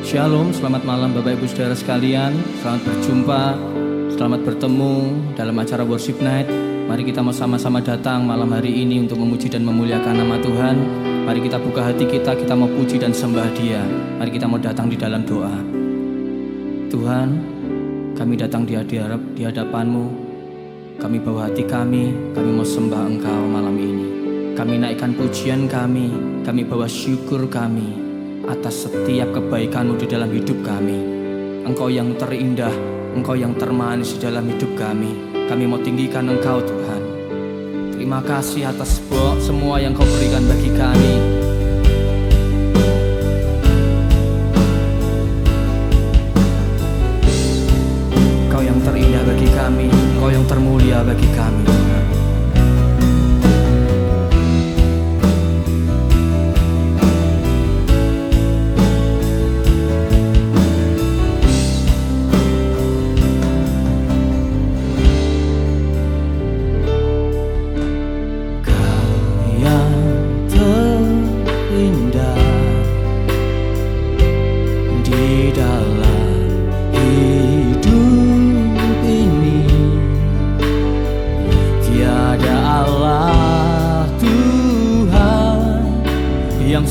Shalom, selamat malam Bapak Ibu Saudara sekalian. Selamat berjumpa, selamat bertemu dalam acara Worship Night. Mari kita mau sama-sama datang malam hari ini untuk memuji dan memuliakan nama Tuhan. Mari kita buka hati kita mau puji dan sembah Dia. Mari kita mau datang di dalam doa. Tuhan, kami datang di hadapan-Mu. Kami bawa hati kami mau sembah Engkau malam ini. Kami naikkan pujian kami bawa syukur kami atas setiap kebaikan-Mu di dalam hidup kami. Engkau yang terindah, Engkau yang termanis di dalam hidup kami. Kami mau tinggikan Engkau Tuhan. Terima kasih atas semua yang Kau berikan bagi kami. Engkau yang terindah bagi kami, Engkau yang termulia bagi kami Tuhan.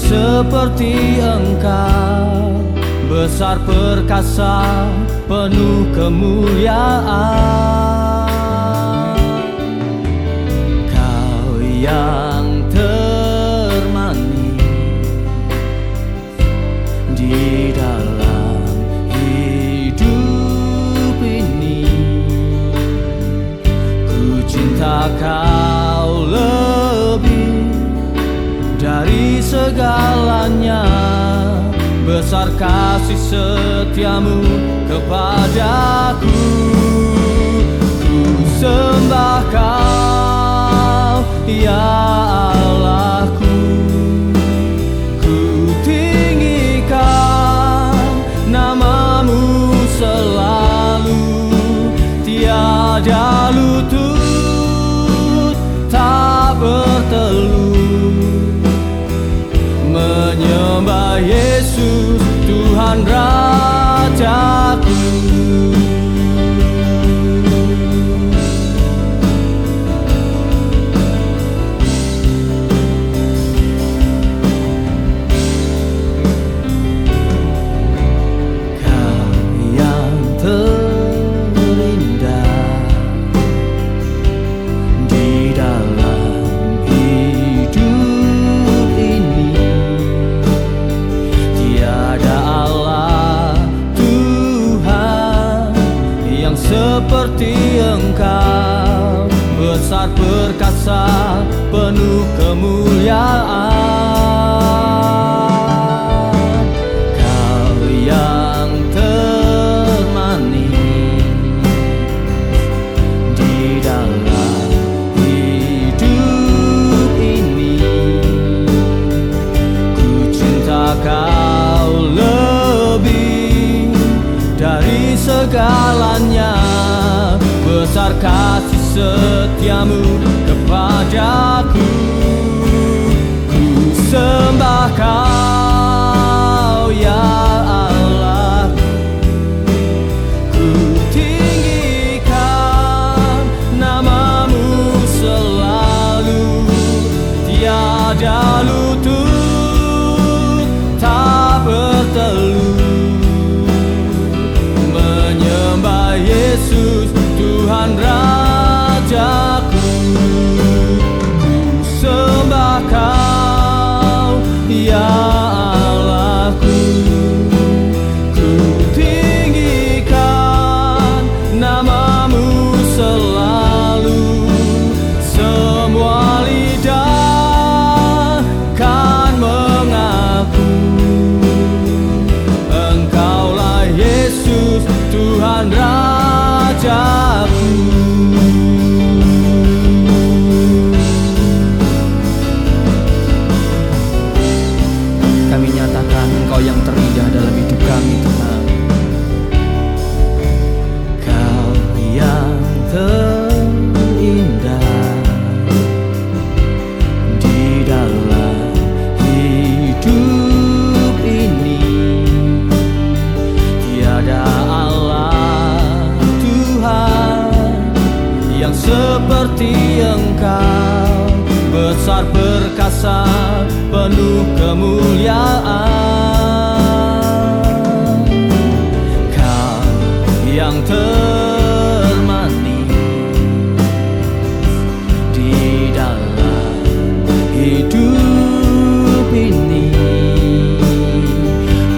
Seperti Engkau, besar perkasa, penuh kemuliaan. Kau yang termanis di dalam hidup ini. Ku cinta Kau lebih dari segalanya, besar kasih setiamu kepadaku. Ku sembah Kau, ya Allahku. Ku tinggikan nama-Mu selalu, tiada lutut tak bertelut menyembah Yesus, Tuhan Rajaku. Kau yang terindah di dalam hidup ini. Seperti Engkau, besar perkasa, penuh kemuliaan. Kau yang termanis di dalam hidup ini. Ku cinta Kau lebih dari segalanya, besar kasih setiamu kepadaku. Ku sembah Kau, ya Allah. Ku tinggikan nama-Mu selalu, tiada lutut tak bertelut menyembah Yesus, Tuhan Rajaku. kemuliaan. Kau yang termanis di dalam hidup ini,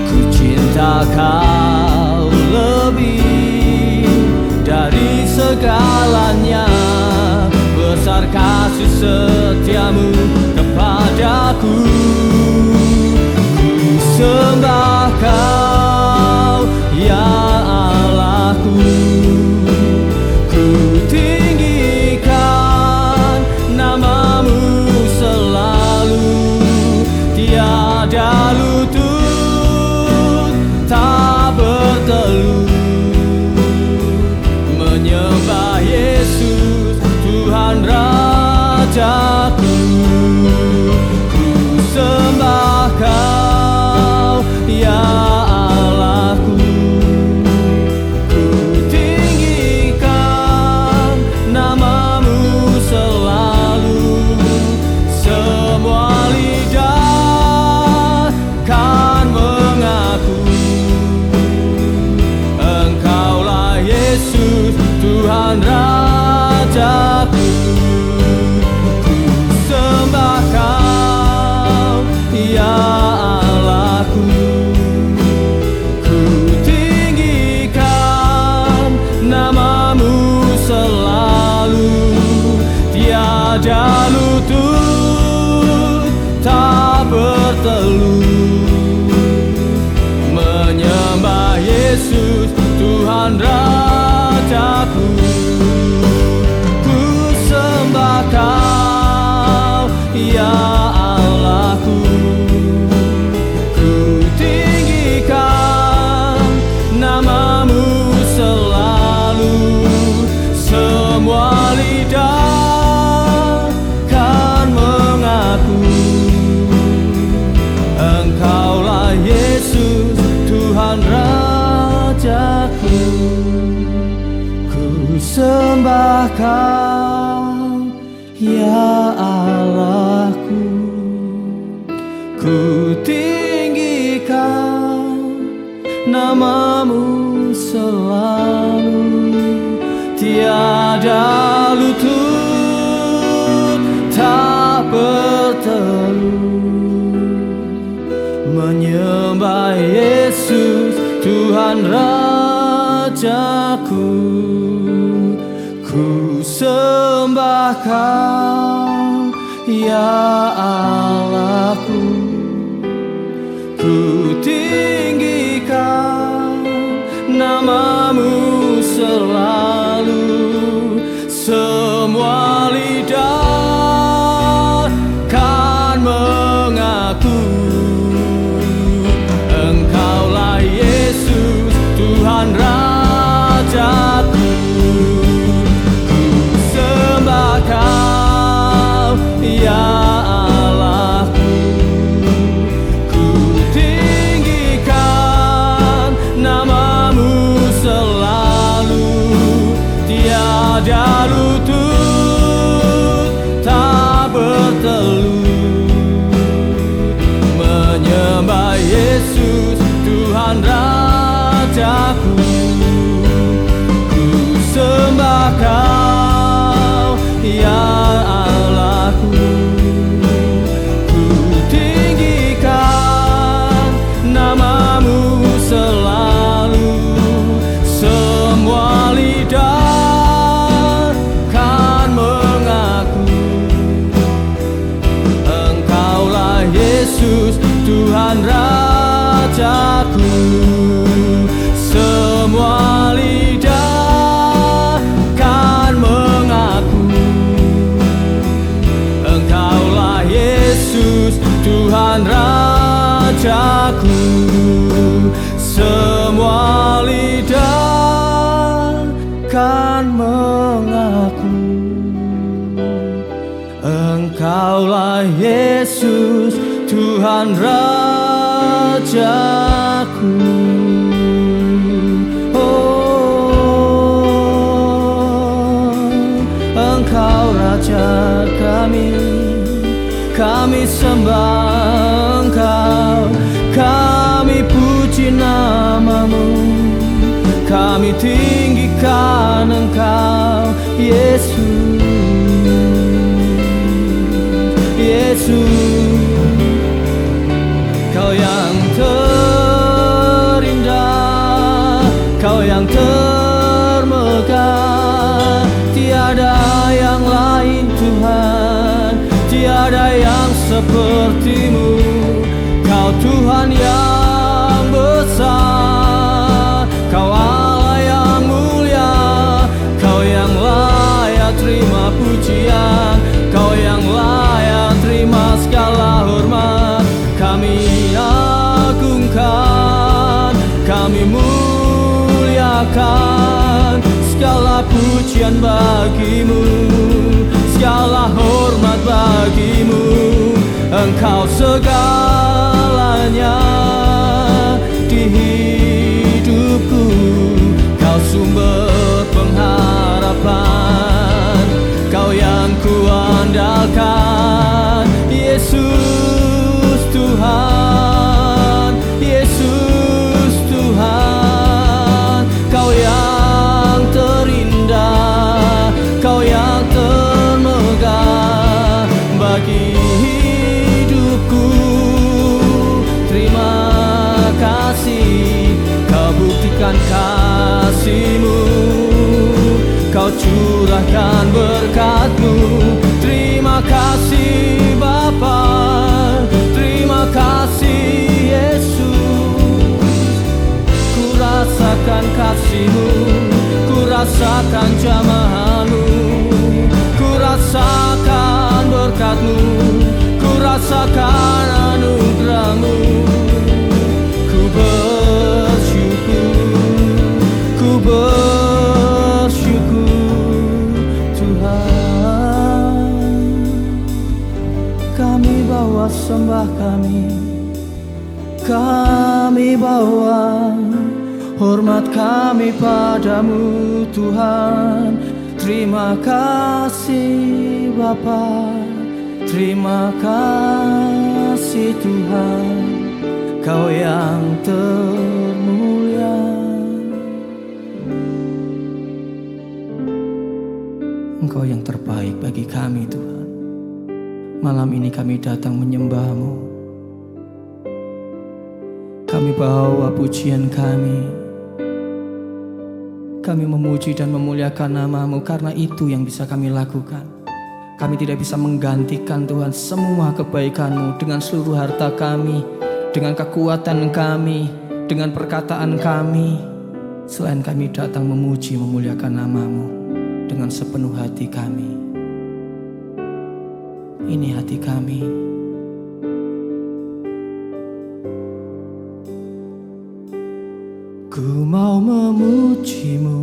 ku cinta kau lebih dari segalanya. Besar kasih setiamu kepadaku, ku sembah kau ya Allahku. Ku tinggikan namamu selalu, tiada lutut tak bertelut menyembah Yesus Tuhan Rajaku. Ku sembah kau ya Allahku. Ku tinggikan namamu selalu, semua lidah kan mengaku Engkaulah Yesus Tuhan Rajaku. Ku sembah kau ya Allahku. Ku tinggikan namamu selalu, tiada lutut tak bertelut menyembah Yesus Tuhan Rajaku. Ku sembah kau ya Allahku. Ku tinggikan namamu selalu, semua lidah kan mengaku Engkaulah Yesus Tuhan Rajaku. Ku sembah kau ya Allahku. Ku tinggikan namamu selalu, tiada lutut tak bertelut menyembah Yesus Tuhan Rajaku. Ku sembah kau ya Allahku. Ku tinggikan namamu selalu, semua lidah kan mengaku Engkaulah Yesus Tuhan Rajaku. Ku sembah kau ya Allahku. Ku tinggikan namamu selalu, tiada lutut tak bertelut menyembah Yesus Tuhan Rajaku. Ku sembah kau ya Allahku. Ku tinggikan namamu selalu, semua lidah kan mengaku Engkaulah Yesus Tuhan Rajaku. Semua lidah kan mengaku Engkaulah Yesus Tuhan Rajaku. Semua lidah kan mengaku Engkaulah Yesus Tuhan Rajaku. Engkau Raja kami sembah Engkau. kami tinggikan Engkau, Yesus. Yesus, Kau yang terindah, Kau yang termegah. Tiada yang lain Tuhan, tiada yang seperti-Mu. Kau Tuhan yang besar, Kau Allah yang mulia, Kau yang layak terima pujian, Kau yang layak terima segala hormat. Kami agungkan, kami muliakan, segala pujian bagi-Mu, segala hormat bagi-Mu. Engkau segalanya di hidupku, Kau sumber pengharapan, Kau yang kuandalkan, Yesus Tuhan, Yesus Tuhan. Kau yang terindah, Kau yang termegah bagi hidupku. Terima kasih, Kau buktikan kasih-Mu, Kau curahkan berkat-Mu. Terima kasih Bapa, terima kasih Yesus. Ku rasakan kasih-Mu, ku rasakan jamahan-Mu, ku rasakan berkat-Mu, ku rasakan anugerah-Mu. Ku bersyukur, ku bersyukur Tuhan. Kami bawa sembah kami bawa hormat kami padamu Tuhan. Terima kasih Bapa, terima kasih Tuhan, Kau yang termulia. Engkau yang terbaik bagi kami Tuhan. Malam ini kami datang menyembah-Mu. Kami bawa pujian kami. Kami memuji dan memuliakan nama-Mu, karena itu yang bisa kami lakukan. Kami tidak bisa menggantikan Tuhan semua kebaikan-Mu dengan seluruh harta kami, dengan kekuatan kami, dengan perkataan kami. Selain kami datang memuji memuliakan nama-Mu dengan sepenuh hati kami. Ini hati kami. Ku mau memuji-Mu,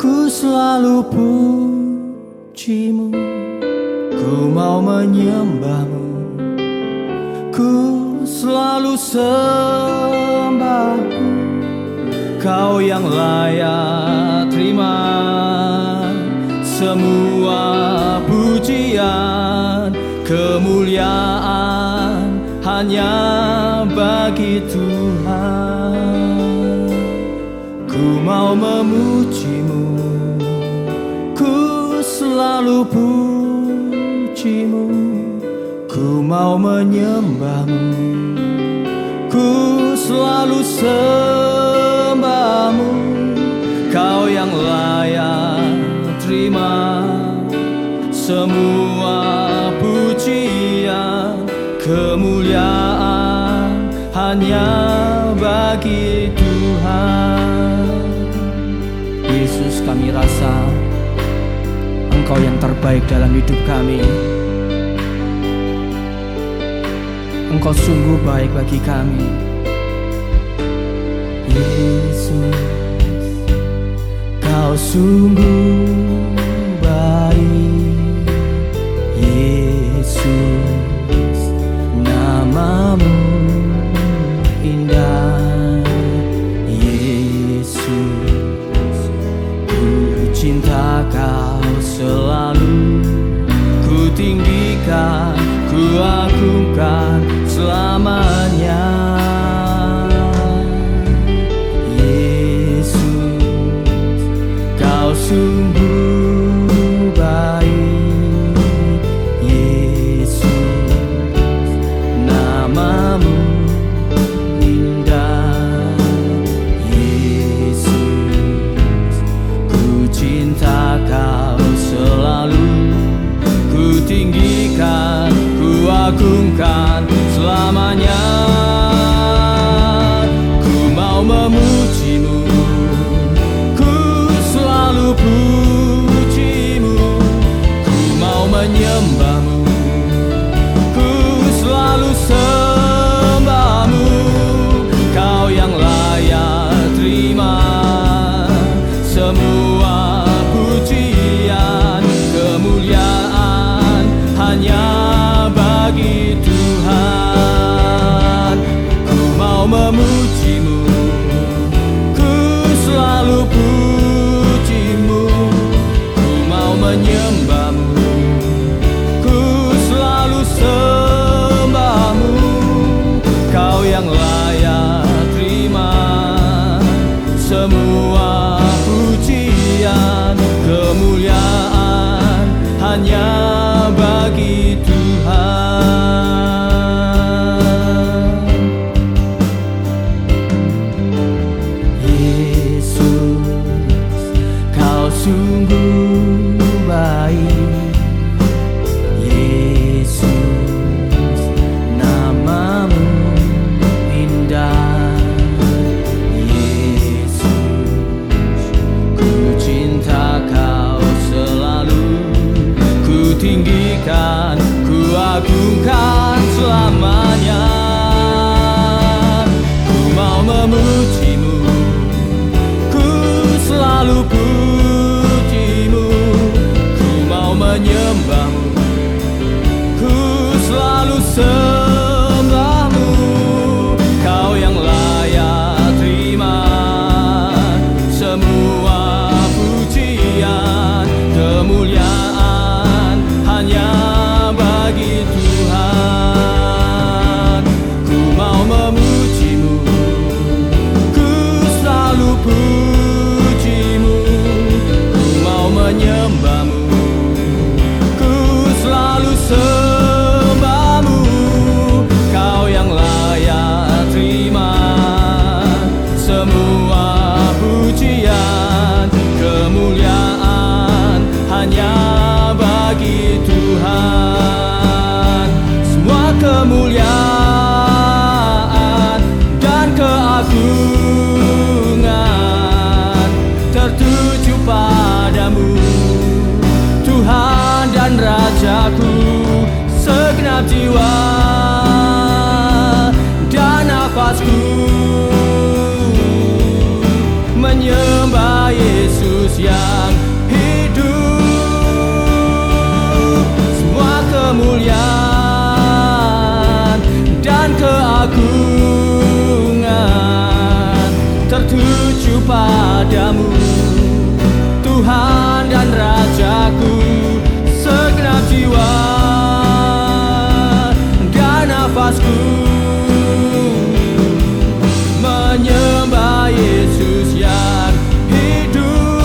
ku selalu puji-Mu. Ku mau menyembah-Mu, ku selalu sembah-Mu. Kau yang layak terima semua pujian, kemuliaan hanya bagi Tuhan. Ku mau memuji-Mu, ku selalu puji-Mu. Ku mau menyembah-Mu, ku selalu sembah-Mu. Kau yang layak terima semua pujian, kemuliaan hanya bagi Tuhan. Yesus, kami rasa Engkau yang terbaik dalam hidup kami. Engkau sungguh baik bagi kami. Yesus, Kau sungguh baik. Yesus, nama-Mu indah. Yesus, ku cinta Kau selalu, ku tinggikan, ku agungkan selamanya. Yesus, mau memujimu, ku selalu pujimu. Ku mau menyembahmu, ku selalu sembahmu. Kau yang layak terima semua pujian, kemuliaan hanya bagi Tuhan. Yesus, kau sungguh baik. Yesus, namamu indah. Yesus, ku cinta kau selalu, ku tinggikan, ku agungkan selamanya. Ku mau memujimu, ku selalu pujimu. Ku mau menyembahmu, ku selalu sembahmu. Kau yang layak terima semua pujian, kemuliaan hanya bagi Tuhan. Ku mau memujimu, ku selalu pujimu. Ku mau menyembahmu, ku selalu sembahmu. Kau yang layak terima semua pujian, kemuliaan hanya bagi Tuhan. Semua kemuliaan dan keagungan tertuju padamu, Tuhan dan Rajaku. Segenap jiwa dan nafasku menyembah Yesus yang hidup. Semua kemuliaan dan keagungan tertuju padamu, Tuhan dan Rajaku. Segenap jiwa dan nafasku menyembah Yesus yang hidup.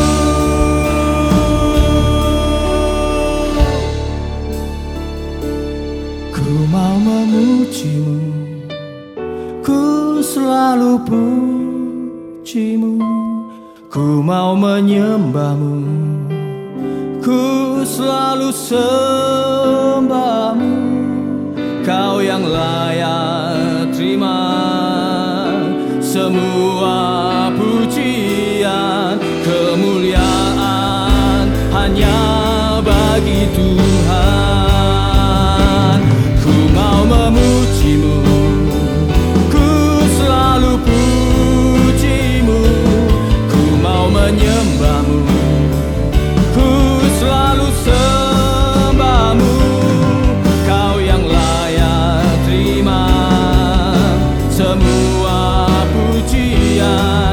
Ku mau memujimu, ku selalu pujimu. Ku mau menyembahmu, ku selalu sembahmu. Kau yang layak terima semua pujian, kemuliaan hanya bagi Tuhan. Ku mau memujimu, ku selalu pujimu. Ku mau menyembahmu, ku selalu sembahmu. Kau yang layak terima semua pujian,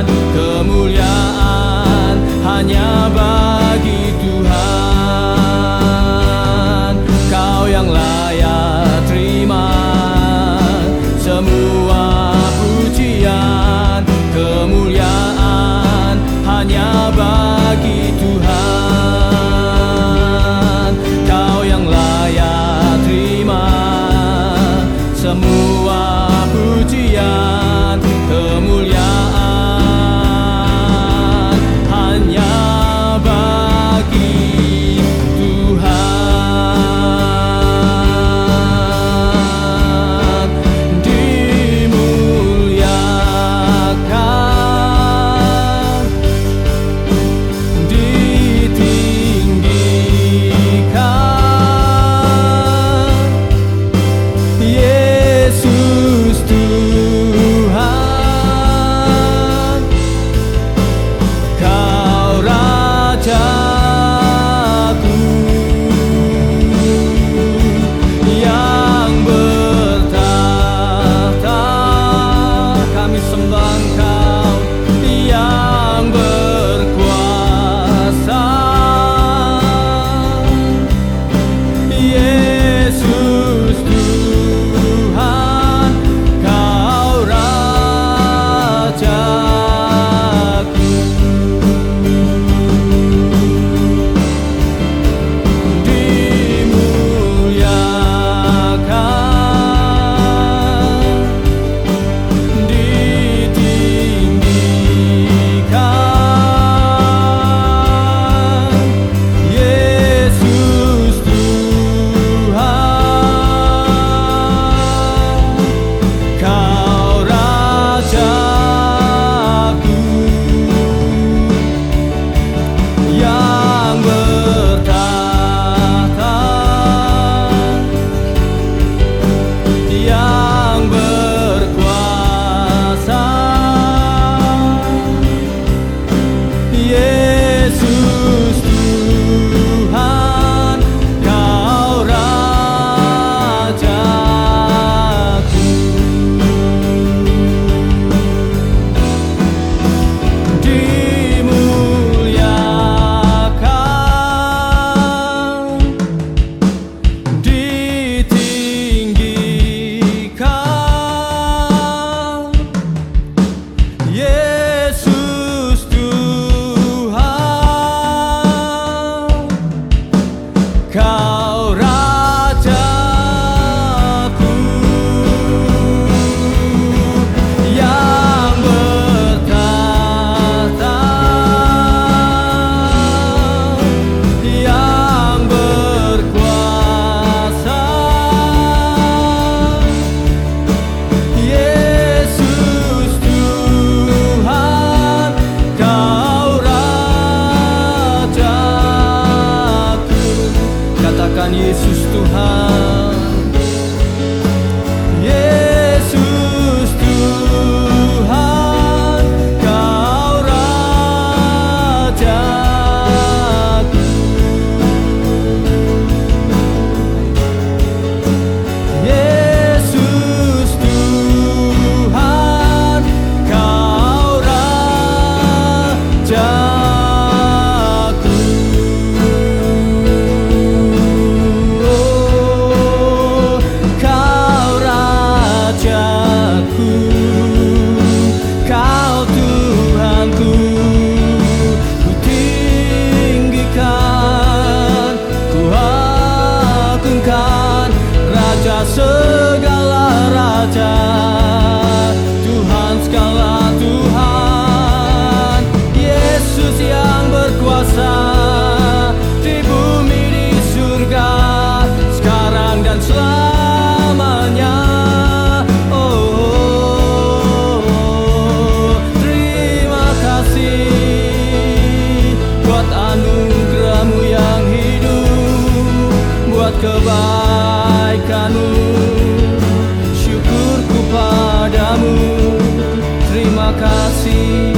kasih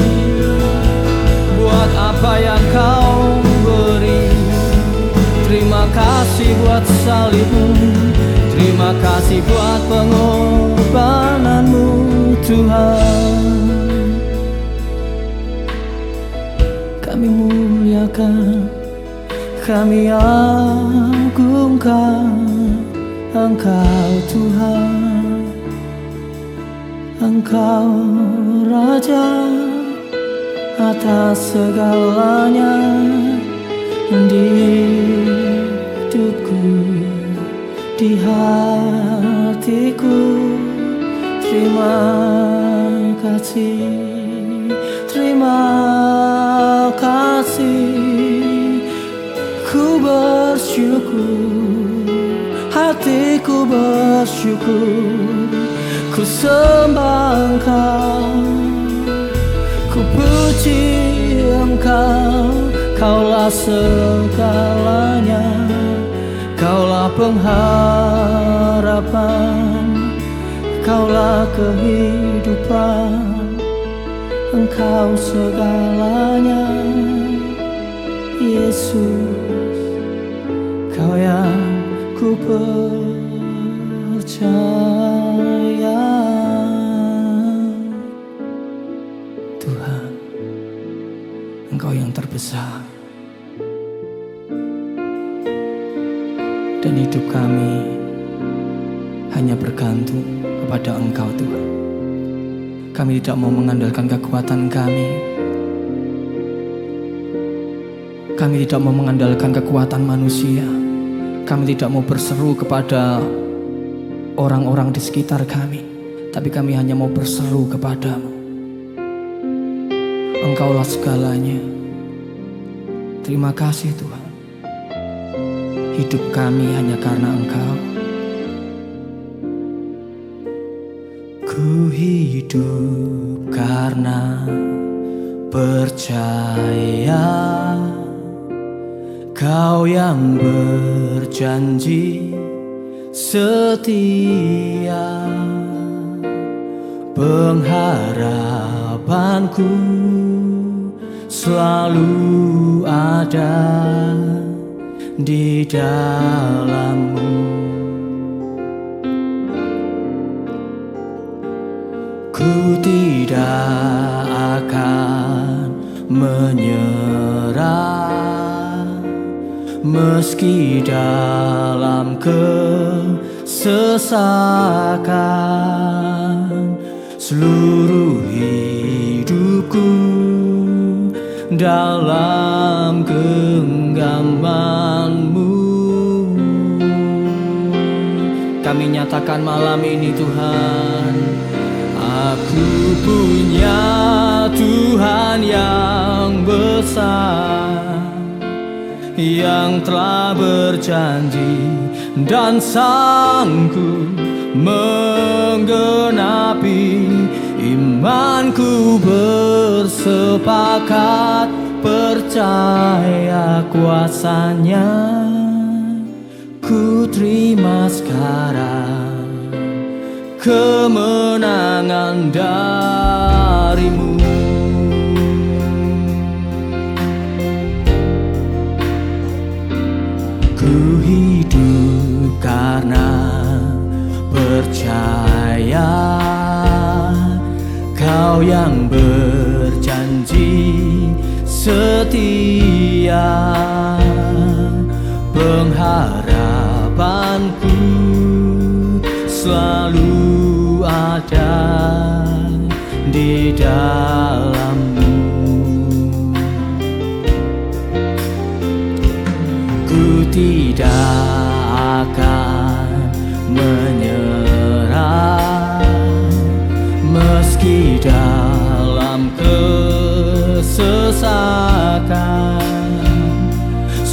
buat apa yang kau beri. Terima kasih buat salibmu, terima kasih buat pengorbananmu Tuhan. Kami muliakan, kami agungkan Engkau Tuhan. Engkau Raja atas segalanya di hidupku, di hatiku. Terima kasih, terima kasih. Ku bersyukur, hatiku bersyukur. Ku sembah Engkau, ku puji Engkau. Kaulah segalanya, Kaulah pengharapan, Kaulah kehidupan. Engkau segalanya, Yesus, Kau yang ku percaya. Tuhan, Engkau yang terbesar, dan hidup kami hanya bergantung kepada Engkau Tuhan. Kami tidak mau mengandalkan kekuatan kami. Kami tidak mau mengandalkan kekuatan manusia. Kami tidak mau berseru kepada orang-orang di sekitar kami, tapi kami hanya mau berseru kepadamu. Engkaulah segalanya. Terima kasih Tuhan. Hidup kami hanya karena Engkau. Ku hidup karena percaya Kau yang berjanji setia. Pengharapanku selalu ada di dalam-Mu. Ku tidak akan menyerah, meski dalam kesesakan. Seluruh hidupku dalam genggaman-Mu. Kami nyatakan malam ini Tuhan, aku punya Tuhan yang besar, yang telah berjanji dan sanggup menggenapi. Imanku bersepakat percaya kuasa-Nya. Ku terima sekarang kemenangan dari-Mu. Ku hidup karena percaya Kau yang berjanji setia. Pengharapanku selalu ada di dalam-Mu. Ku tidak akan menyerah, meski dalam kesesakan.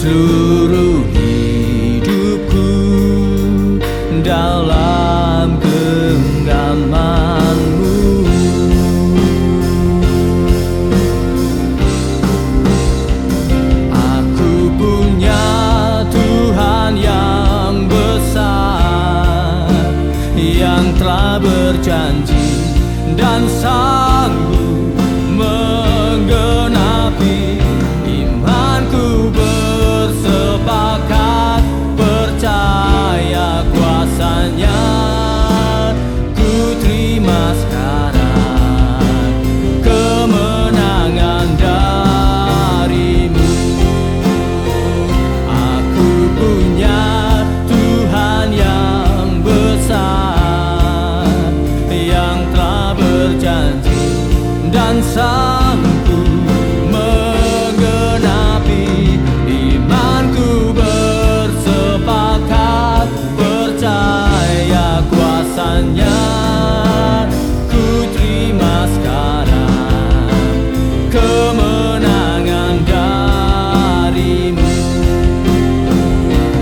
Seluruh hidupku dalam genggaman-Mu. dan sanggup menggenapi. Imanku bersepakat percaya kuasanya. Ku terima sekarang kemenangan darimu.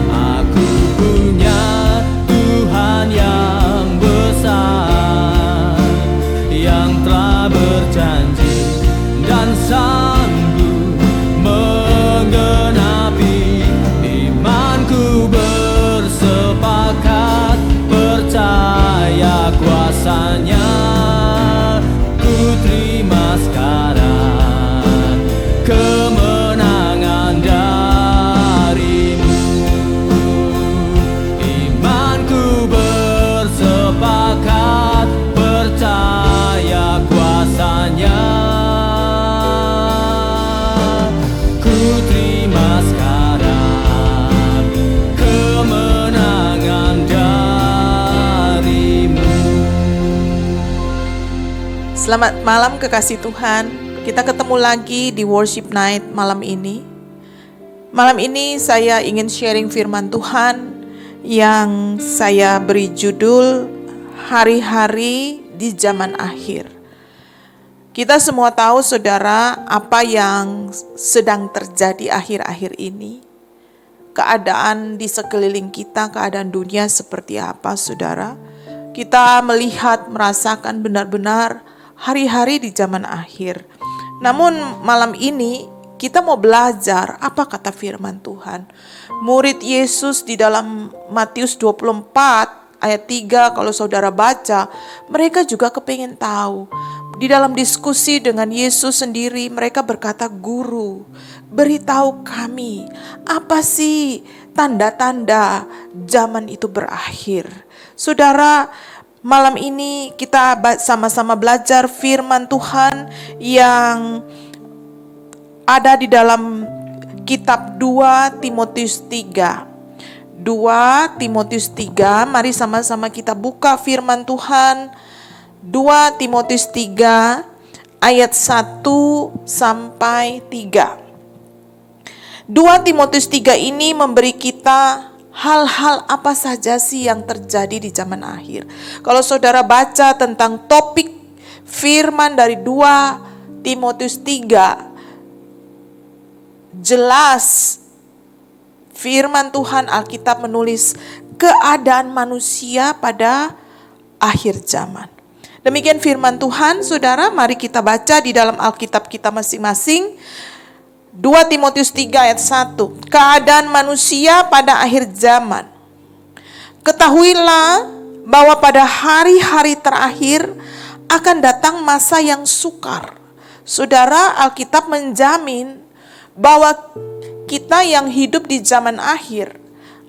Aku punya Tuhan yang besar, yang telah berjanji dan sanggup menggenapi. Imanku bersepakat percaya kuasanya. Ku terima sekarang kemenangan darimu. Imanku bersepakat percaya kuasanya. Ku terima sekarang kemenangan darimu. Selamat malam kekasih Tuhan. Kita ketemu lagi di Worship Night malam ini. Malam ini saya ingin sharing firman Tuhan yang saya beri judul Hari-hari di Zaman Akhir. Kita semua tahu saudara apa yang sedang terjadi akhir-akhir ini. Keadaan di sekeliling kita, keadaan dunia seperti apa saudara. Kita melihat, merasakan benar-benar hari-hari di zaman akhir. Namun malam ini kita mau belajar apa kata firman Tuhan. Murid Yesus di dalam Matius 24 ayat 3 kalau saudara baca, mereka juga kepingin tahu. Di dalam diskusi dengan Yesus sendiri mereka berkata, "Guru, beritahu kami apa sih tanda-tanda zaman itu berakhir." Saudara, malam ini kita sama-sama belajar firman Tuhan yang ada di dalam kitab 2 Timotius 3. 2 Timotius 3, mari sama-sama kita buka firman Tuhan. 2 Timotius 3 ayat 1 sampai 3. 2 Timotius 3 ini memberi kita hal-hal apa saja sih yang terjadi di zaman akhir. Kalau saudara baca tentang topik firman dari 2 Timotius 3, jelas firman Tuhan Alkitab menulis keadaan manusia pada akhir zaman. Demikian firman Tuhan, saudara, mari kita baca di dalam Alkitab kita masing-masing. 2 Timotius 3 ayat 1. Keadaan manusia pada akhir zaman. Ketahuilah bahwa pada hari-hari terakhir akan datang masa yang sukar. Saudara, Alkitab menjamin bahwa kita yang hidup di zaman akhir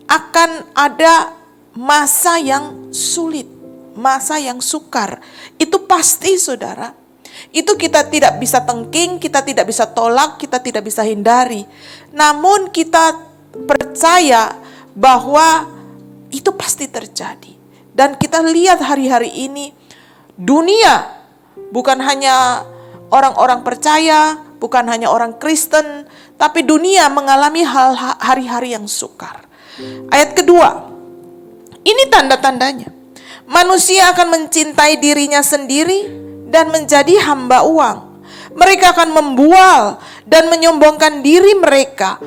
akan ada masa yang sulit, masa yang sukar. Itu pasti saudara. Itu kita tidak bisa tengking, kita tidak bisa tolak, kita tidak bisa hindari. Namun kita percaya bahwa itu pasti terjadi. Dan kita lihat hari-hari ini dunia, bukan hanya orang-orang percaya, bukan hanya orang Kristen, tapi dunia mengalami hari-hari yang sukar. Ayat kedua, ini tanda-tandanya. Manusia akan mencintai dirinya sendiri dan menjadi hamba uang. Mereka akan membual dan menyombongkan diri mereka.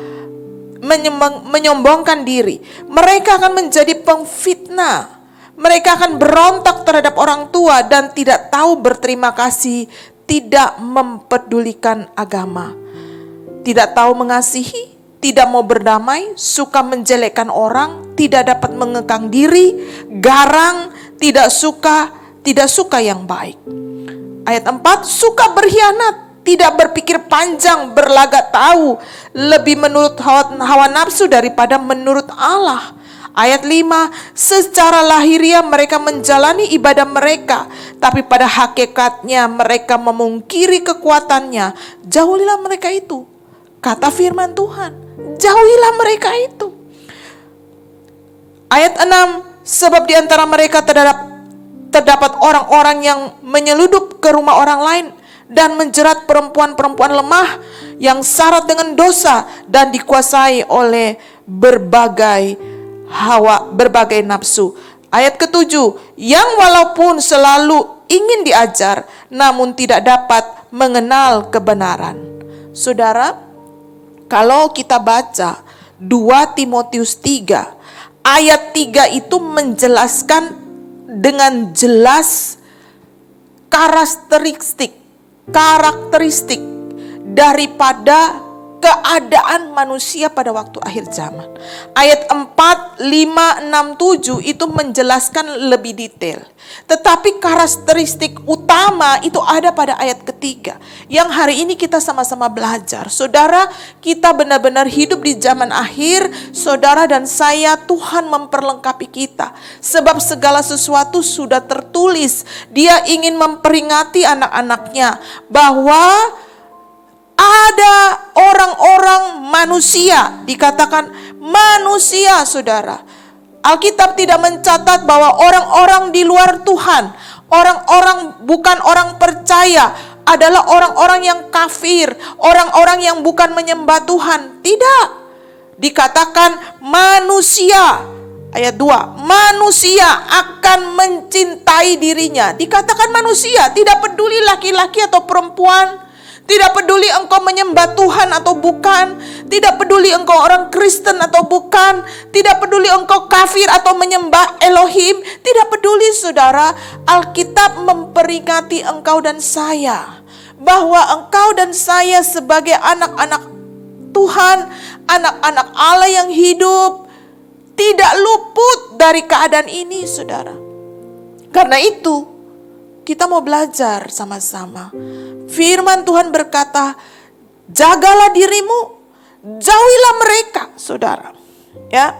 Menyombongkan diri. Mereka akan menjadi pengfitnah. Mereka akan berontak terhadap orang tua dan tidak tahu berterima kasih, tidak mempedulikan agama, tidak tahu mengasihi, tidak mau berdamai, suka menjelekkan orang, tidak dapat mengekang diri, garang, tidak suka yang baik. Ayat 4, suka berkhianat, tidak berpikir panjang, berlagak tahu, lebih menurut hawa nafsu daripada menurut Allah. Ayat 5, secara lahiriah mereka menjalani ibadah mereka, tapi pada hakikatnya mereka memungkiri kekuatannya. Jauhilah mereka itu, kata firman Tuhan. Jauhilah mereka itu. Ayat 6, sebab di antara mereka terdapat orang-orang yang menyeludup ke rumah orang lain dan menjerat perempuan-perempuan lemah yang syarat dengan dosa dan dikuasai oleh berbagai nafsu. Ayat ke-7, yang walaupun selalu ingin diajar, namun tidak dapat mengenal kebenaran. Saudara, kalau kita baca 2 Timotius 3, ayat 3 itu menjelaskan dengan jelas karakteristik daripada keadaan manusia pada waktu akhir zaman. Ayat 4, 5, 6, 7 itu menjelaskan lebih detail. Tetapi karakteristik utama itu ada pada ayat ketiga, yang hari ini kita sama-sama belajar. Saudara, kita benar-benar hidup di zaman akhir. Saudara dan saya, Tuhan memperlengkapi kita. Sebab segala sesuatu sudah tertulis. Dia ingin memperingati anak-anaknya bahwa ada orang-orang manusia, dikatakan manusia, saudara. Alkitab tidak mencatat bahwa orang-orang di luar Tuhan, orang-orang bukan orang percaya, adalah orang-orang yang kafir, orang-orang yang bukan menyembah Tuhan. Tidak. Dikatakan manusia. Ayat 2, manusia akan mencintai dirinya. Dikatakan manusia, tidak peduli laki-laki atau perempuan. Tidak peduli engkau menyembah Tuhan atau bukan. Tidak peduli engkau orang Kristen atau bukan. Tidak peduli engkau kafir atau menyembah Elohim. Tidak peduli, saudara. Alkitab memperingati engkau dan saya, bahwa engkau dan saya sebagai anak-anak Tuhan, anak-anak Allah yang hidup, tidak luput dari keadaan ini, saudara. Karena itu, kita mau belajar sama-sama. Firman Tuhan berkata, jagalah dirimu, jauhilah mereka, saudara. Ya.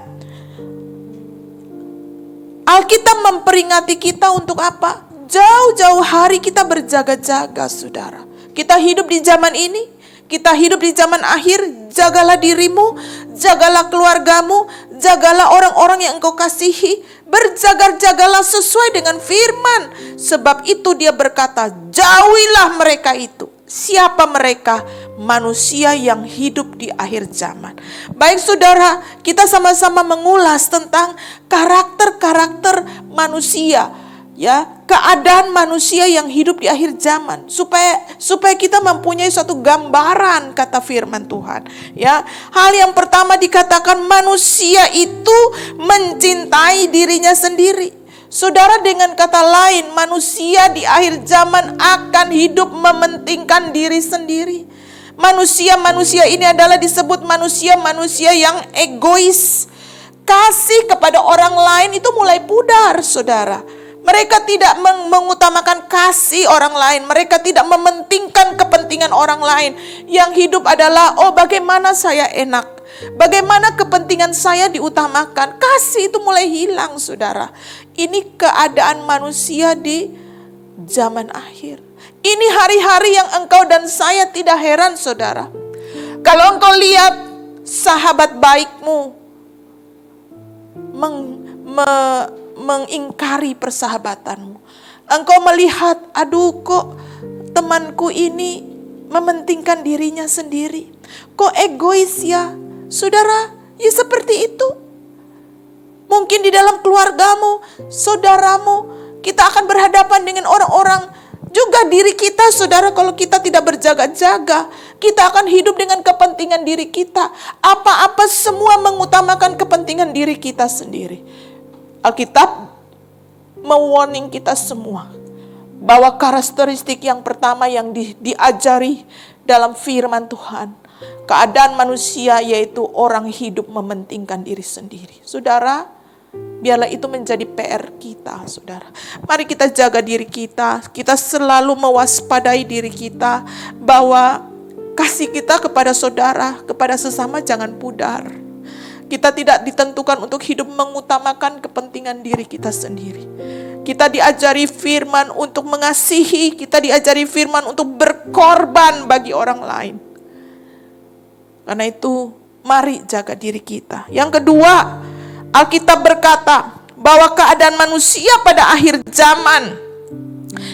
Alkitab memperingati kita untuk apa? Jauh-jauh hari kita berjaga-jaga, saudara. Kita hidup di zaman ini, kita hidup di zaman akhir. Jagalah dirimu, jagalah keluargamu, jagalah orang-orang yang engkau kasihi. Berjaga-jagalah sesuai dengan firman. Sebab itu dia berkata, jauhilah mereka itu. Siapa mereka? Manusia yang hidup di akhir zaman. Baik saudara, kita sama-sama mengulas tentang karakter-karakter manusia, ya, keadaan manusia yang hidup di akhir zaman, supaya kita mempunyai suatu gambaran kata firman Tuhan. Ya, hal yang pertama dikatakan manusia itu mencintai dirinya sendiri. Saudara, dengan kata lain, manusia di akhir zaman akan hidup mementingkan diri sendiri. Manusia ini adalah disebut manusia yang egois. Kasih kepada orang lain itu mulai pudar, saudara. Mereka tidak mengutamakan kasih orang lain. Mereka tidak mementingkan kepentingan orang lain. Yang hidup adalah, bagaimana saya enak, bagaimana kepentingan saya diutamakan. Kasih itu mulai hilang, saudara. Ini keadaan manusia di zaman akhir. Ini hari-hari yang engkau dan saya tidak heran, saudara. Kalau engkau lihat sahabat baikmu mengingkari persahabatanmu. Engkau melihat, aduh kok temanku ini mementingkan dirinya sendiri. Kok egois ya? Saudara, ya seperti itu. Mungkin di dalam keluargamu, saudaramu, kita akan berhadapan dengan orang-orang, juga diri kita, saudara. Kalau kita tidak berjaga-jaga, kita akan hidup dengan kepentingan diri kita. Apa-apa semua mengutamakan kepentingan diri kita sendiri. Alkitab mewarning kita semua bahwa karakteristik yang pertama yang diajari dalam firman Tuhan, keadaan manusia yaitu orang hidup mementingkan diri sendiri. Saudara, biarlah itu menjadi PR kita, saudara. Mari kita jaga diri kita. Kita selalu mewaspadai diri kita bahwa kasih kita kepada saudara, kepada sesama jangan pudar. Kita tidak ditentukan untuk hidup mengutamakan kepentingan diri kita sendiri. Kita diajari firman untuk mengasihi, kita diajari firman untuk berkorban bagi orang lain. Karena itu, mari jaga diri kita. Yang kedua, Alkitab berkata bahwa keadaan manusia pada akhir zaman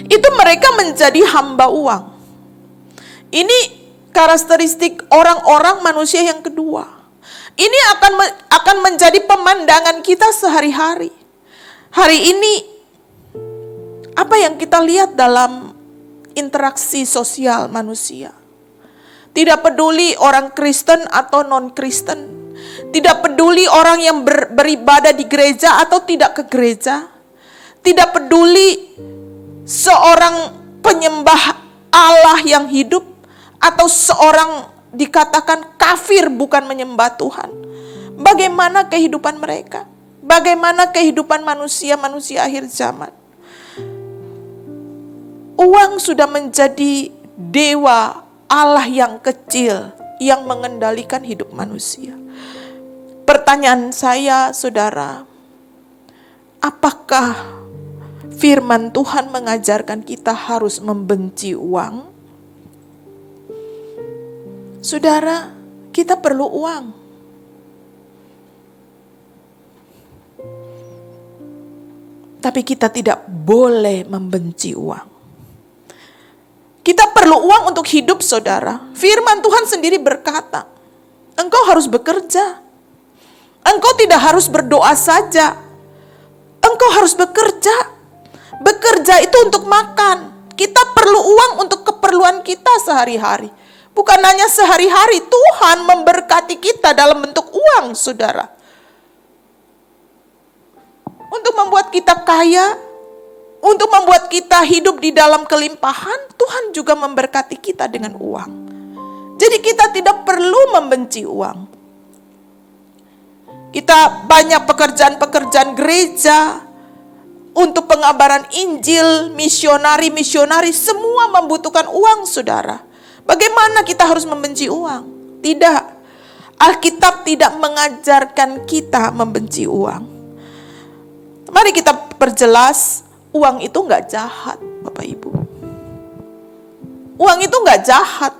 itu mereka menjadi hamba uang. Ini karakteristik orang-orang manusia yang kedua. Ini akan menjadi pemandangan kita sehari-hari. Hari ini, apa yang kita lihat dalam interaksi sosial manusia? Tidak peduli orang Kristen atau non-Kristen. Tidak peduli orang yang beribadah di gereja atau tidak ke gereja. Tidak peduli seorang penyembah Allah yang hidup atau seorang dikatakan kafir bukan menyembah Tuhan. Bagaimana kehidupan mereka? Bagaimana kehidupan manusia akhir zaman? Uang sudah menjadi dewa Allah yang kecil yang mengendalikan hidup manusia. Pertanyaan saya, saudara, apakah firman Tuhan mengajarkan kita harus membenci uang? Saudara, kita perlu uang. Tapi kita tidak boleh membenci uang. Kita perlu uang untuk hidup, saudara. Firman Tuhan sendiri berkata, engkau harus bekerja. Engkau tidak harus berdoa saja. Engkau harus bekerja. Bekerja itu untuk makan. Kita perlu uang untuk keperluan kita sehari-hari. Bukan hanya sehari-hari, Tuhan memberkati kita dalam bentuk uang, saudara. Untuk membuat kita kaya, untuk membuat kita hidup di dalam kelimpahan, Tuhan juga memberkati kita dengan uang. Jadi kita tidak perlu membenci uang. Kita banyak pekerjaan-pekerjaan gereja, untuk pengabaran Injil, misionari, semua membutuhkan uang, saudara. Bagaimana kita harus membenci uang? Tidak. Alkitab tidak mengajarkan kita membenci uang. Mari kita perjelas, uang itu enggak jahat, Bapak Ibu. Uang itu enggak jahat.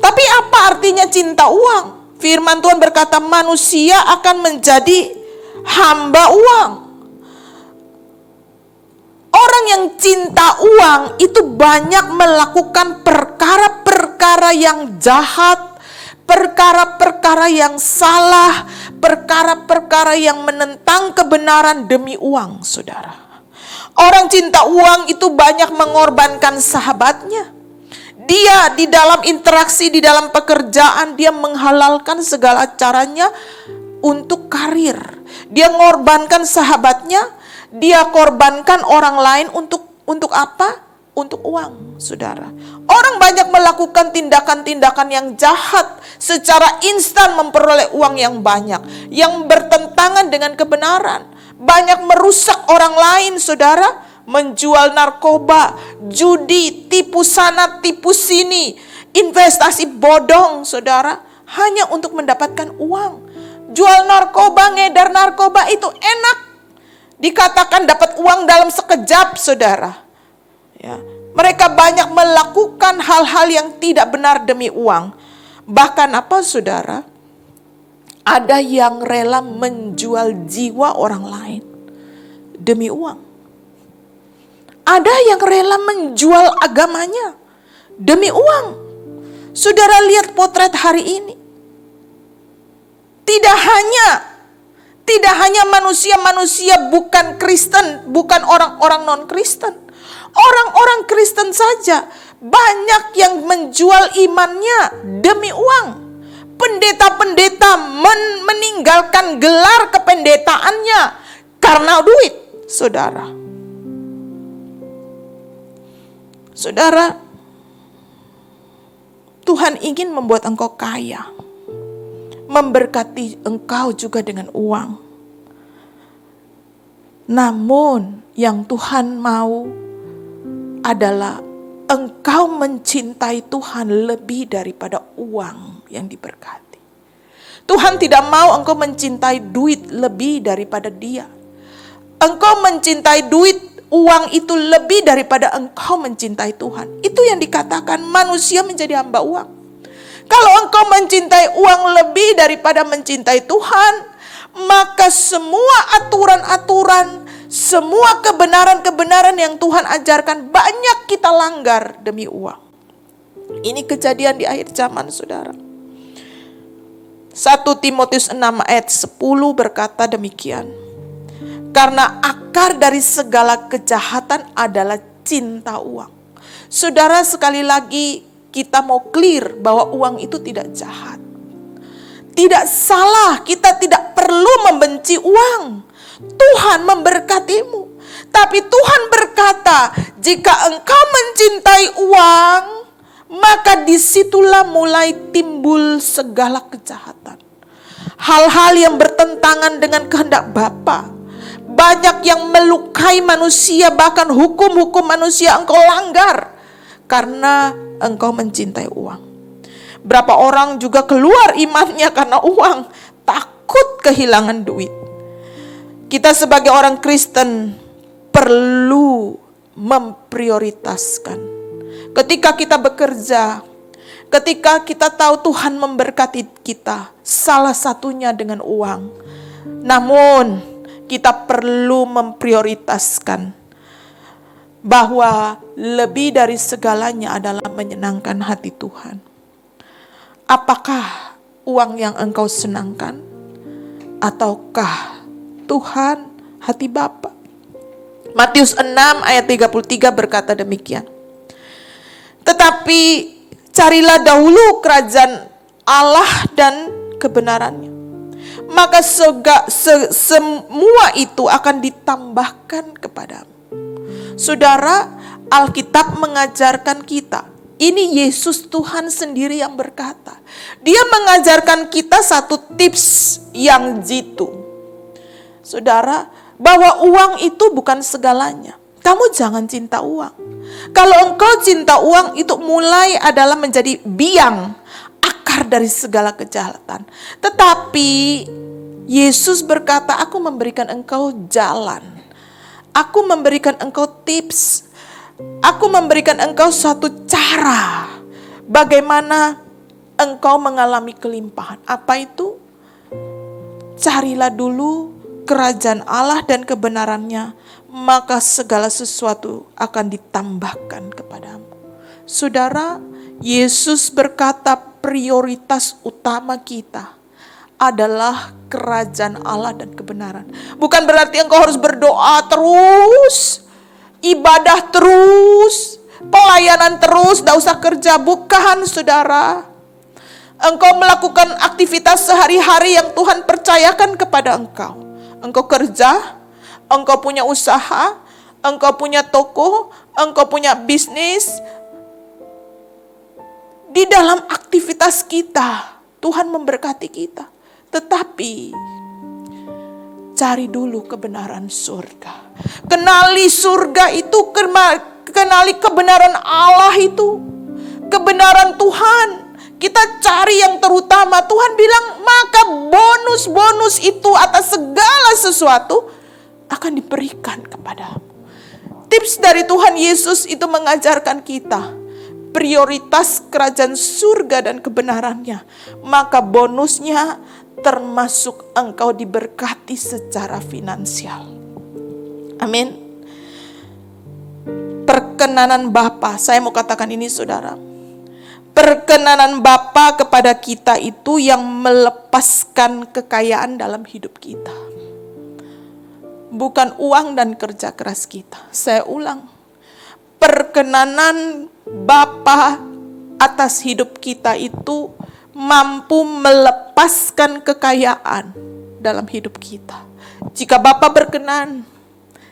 Tapi apa artinya cinta uang? Firman Tuhan berkata manusia akan menjadi hamba uang. Orang yang cinta uang itu banyak melakukan perkara-perkara yang jahat, perkara-perkara yang salah, perkara-perkara yang menentang kebenaran demi uang, saudara. Orang cinta uang itu banyak mengorbankan sahabatnya. Dia di dalam interaksi, di dalam pekerjaan, dia menghalalkan segala caranya untuk karir. Dia mengorbankan sahabatnya. Dia korbankan orang lain untuk apa? Untuk uang, saudara. Orang banyak melakukan tindakan-tindakan yang jahat secara instan memperoleh uang yang banyak, yang bertentangan dengan kebenaran. Banyak merusak orang lain, saudara. Menjual narkoba, judi, tipu sana, tipu sini, investasi bodong, saudara, hanya untuk mendapatkan uang. Jual narkoba, ngedar narkoba itu enak. Dikatakan dapat uang dalam sekejap, saudara. Ya, mereka banyak melakukan hal-hal yang tidak benar demi uang. Bahkan apa, saudara? Ada yang rela menjual jiwa orang lain demi uang. Ada yang rela menjual agamanya demi uang. Saudara lihat potret hari ini. Tidak hanya manusia-manusia bukan Kristen, bukan orang-orang non-Kristen. Orang-orang Kristen saja banyak yang menjual imannya demi uang. Pendeta-pendeta meninggalkan gelar kependetaannya karena duit, saudara. Saudara, Tuhan ingin membuat engkau kaya, memberkati engkau juga dengan uang. Namun yang Tuhan mau adalah engkau mencintai Tuhan lebih daripada uang yang diberkati. Tuhan tidak mau engkau mencintai duit lebih daripada Dia. Engkau mencintai duit, uang itu lebih daripada engkau mencintai Tuhan. Itu yang dikatakan manusia menjadi hamba uang. Kalau engkau mencintai uang lebih daripada mencintai Tuhan, maka semua aturan-aturan, Semua kebenaran-kebenaran yang Tuhan ajarkan banyak kita langgar demi uang. Ini kejadian di akhir zaman, saudara. 1 Timotius 6 ayat 10 berkata demikian. Karena akar dari segala kejahatan adalah cinta uang. Saudara, sekali lagi kita mau clear bahwa uang itu tidak jahat. Tidak salah, kita tidak perlu membenci uang. Tuhan memberkatimu. Tapi Tuhan berkata, jika engkau mencintai uang, maka disitulah mulai timbul segala kejahatan. Hal-hal yang bertentangan dengan kehendak Bapa. Banyak yang melukai manusia, bahkan hukum-hukum manusia engkau langgar karena engkau mencintai uang. Berapa orang juga keluar imannya karena uang, takut kehilangan duit. Kita sebagai orang Kristen perlu memprioritaskan. Ketika kita bekerja, ketika kita tahu Tuhan memberkati kita, salah satunya dengan uang. Namun, kita perlu memprioritaskan bahwa lebih dari segalanya adalah menyenangkan hati Tuhan. Apakah uang yang engkau senangkan? Ataukah Tuhan hati Bapa? Matius 6 ayat 33 berkata demikian. Tetapi carilah dahulu kerajaan Allah dan kebenarannya, maka semua itu akan ditambahkan kepadamu. Saudara, Alkitab mengajarkan kita. Ini Yesus Tuhan sendiri yang berkata. Dia mengajarkan kita satu tips yang jitu. Saudara, bahwa uang itu bukan segalanya. Kamu jangan cinta uang. Kalau engkau cinta uang, itu mulai adalah menjadi biang, akar dari segala kejahatan. Tetapi Yesus berkata, aku memberikan engkau jalan. Aku memberikan engkau tips. Aku memberikan engkau suatu cara bagaimana engkau mengalami kelimpahan. Apa itu? Carilah dulu kerajaan Allah dan kebenarannya, maka segala sesuatu akan ditambahkan kepadamu. Saudara, Yesus berkata prioritas utama kita adalah kerajaan Allah dan kebenaran. Bukan berarti engkau harus berdoa terus, ibadah terus, pelayanan terus, tidak usah kerja. Bukan, saudara. Engkau melakukan aktivitas sehari-hari yang Tuhan percayakan kepada engkau. Engkau kerja, engkau punya usaha, engkau punya toko, engkau punya bisnis. Di dalam aktivitas kita, Tuhan memberkati kita. Tetapi cari dulu kebenaran surga. Kenali surga itu, kenali kebenaran Allah itu, kebenaran Tuhan. Kita cari yang terutama. Tuhan bilang, maka bonus-bonus itu atas segala sesuatu akan diberikan kepadamu. Tips dari Tuhan Yesus itu mengajarkan kita prioritas kerajaan surga dan kebenarannya. Maka bonusnya termasuk engkau diberkati secara finansial. Amin. Perkenanan Bapa, saya mau katakan ini, saudara. Perkenanan Bapa kepada kita itu yang melepaskan kekayaan dalam hidup kita. Bukan uang dan kerja keras kita. Saya ulang. Perkenanan Bapa atas hidup kita itu mampu melepaskan kekayaan dalam hidup kita. Jika Bapa berkenan,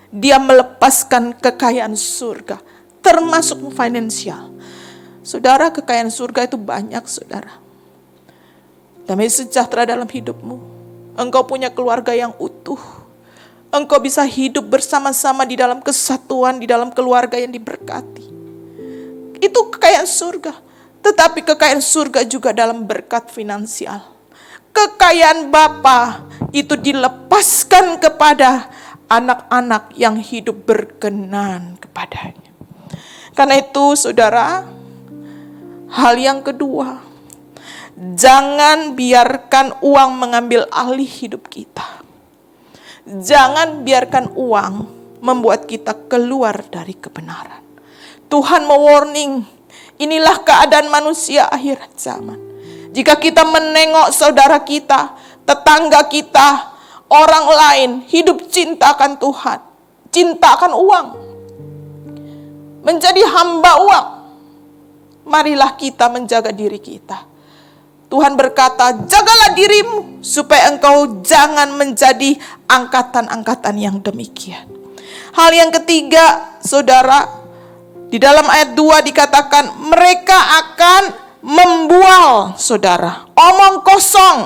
Dia melepaskan kekayaan surga, termasuk finansial. Saudara, kekayaan surga itu banyak, saudara. Damai sejahtera dalam hidupmu. Engkau punya keluarga yang utuh. Engkau bisa hidup bersama-sama di dalam kesatuan, di dalam keluarga yang diberkati. Itu kekayaan surga. Tetapi kekayaan surga juga dalam berkat finansial. Kekayaan Bapa itu dilepaskan kepada anak-anak yang hidup berkenan kepadanya. Karena itu, saudara, hal yang kedua, jangan biarkan uang mengambil alih hidup kita. Jangan biarkan uang membuat kita keluar dari kebenaran. Tuhan mewarning, inilah keadaan manusia akhir zaman. Jika kita menengok saudara kita, tetangga kita, orang lain hidup cinta akan Tuhan, cinta akan uang, menjadi hamba uang, marilah kita menjaga diri kita. Tuhan berkata, jagalah dirimu supaya engkau jangan menjadi angkatan-angkatan yang demikian. Hal yang ketiga, saudara, di dalam ayat 2 dikatakan mereka akan membual, saudara, omong kosong.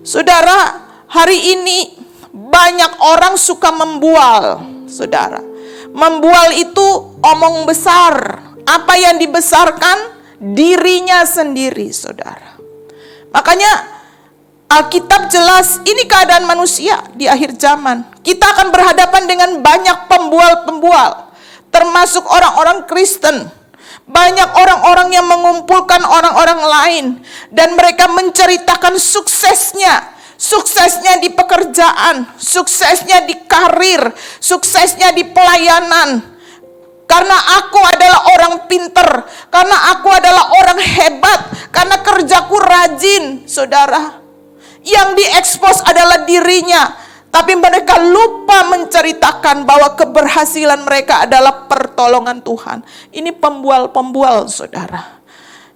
Saudara, hari ini banyak orang suka membual, saudara. Membual itu omong besar. Apa yang dibesarkan? Dirinya sendiri, saudara. Makanya Alkitab jelas ini keadaan manusia di akhir zaman. Kita akan berhadapan dengan banyak pembual-pembual, termasuk orang-orang Kristen. Banyak orang-orang yang mengumpulkan orang-orang lain dan mereka menceritakan suksesnya. Suksesnya di pekerjaan, suksesnya di karir, suksesnya di pelayanan. Karena aku adalah orang pinter, karena aku adalah orang hebat, karena kerjaku rajin, saudara. Yang diekspos adalah dirinya, tapi mereka lupa menceritakan bahwa keberhasilan mereka adalah pertolongan Tuhan. Ini pembual-pembual, saudara.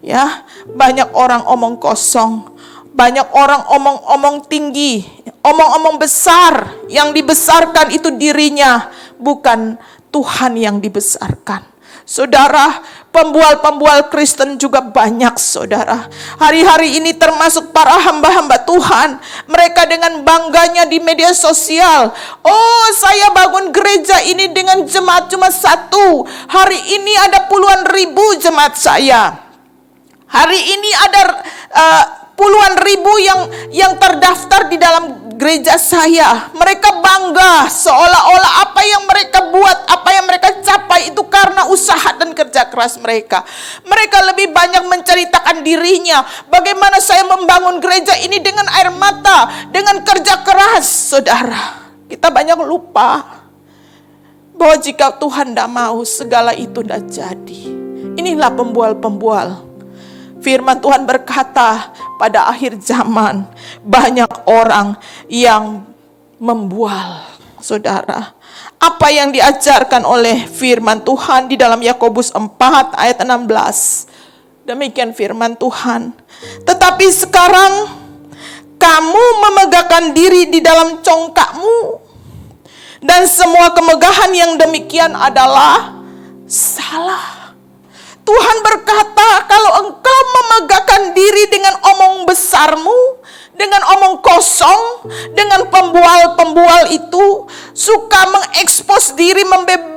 Ya, banyak orang omong kosong, banyak orang omong-omong tinggi, omong-omong besar. Yang dibesarkan itu dirinya, bukan Tuhan yang dibesarkan. Saudara, pembual-pembual Kristen juga banyak, saudara. Hari-hari ini termasuk para hamba-hamba Tuhan. Mereka dengan bangganya di media sosial. Oh, saya bangun gereja ini dengan jemaat cuma 1. Hari ini ada puluhan ribu jemaat saya. Hari ini ada puluhan ribu yang terdaftar di dalam gereja saya. Mereka bangga seolah-olah apa yang mereka buat, apa yang mereka capai itu karena usaha dan kerja keras mereka. Mereka lebih banyak menceritakan dirinya. Bagaimana saya membangun gereja ini dengan air mata, dengan kerja keras, saudara. Kita banyak lupa bahwa jika Tuhan tidak mau, segala itu tidak jadi. Inilah pembual-pembual. Firman Tuhan berkata, pada akhir zaman banyak orang yang membual, saudara. Apa yang diajarkan oleh firman Tuhan di dalam Yakobus 4 ayat 16. Demikian firman Tuhan. Tetapi sekarang kamu memegahkan diri di dalam congkakmu, dan semua kemegahan yang demikian adalah salah. Tuhan berkata, kalau engkau memegahkan diri dengan omong besarmu, dengan omong kosong, dengan pembual-pembual itu, suka mengekspos diri,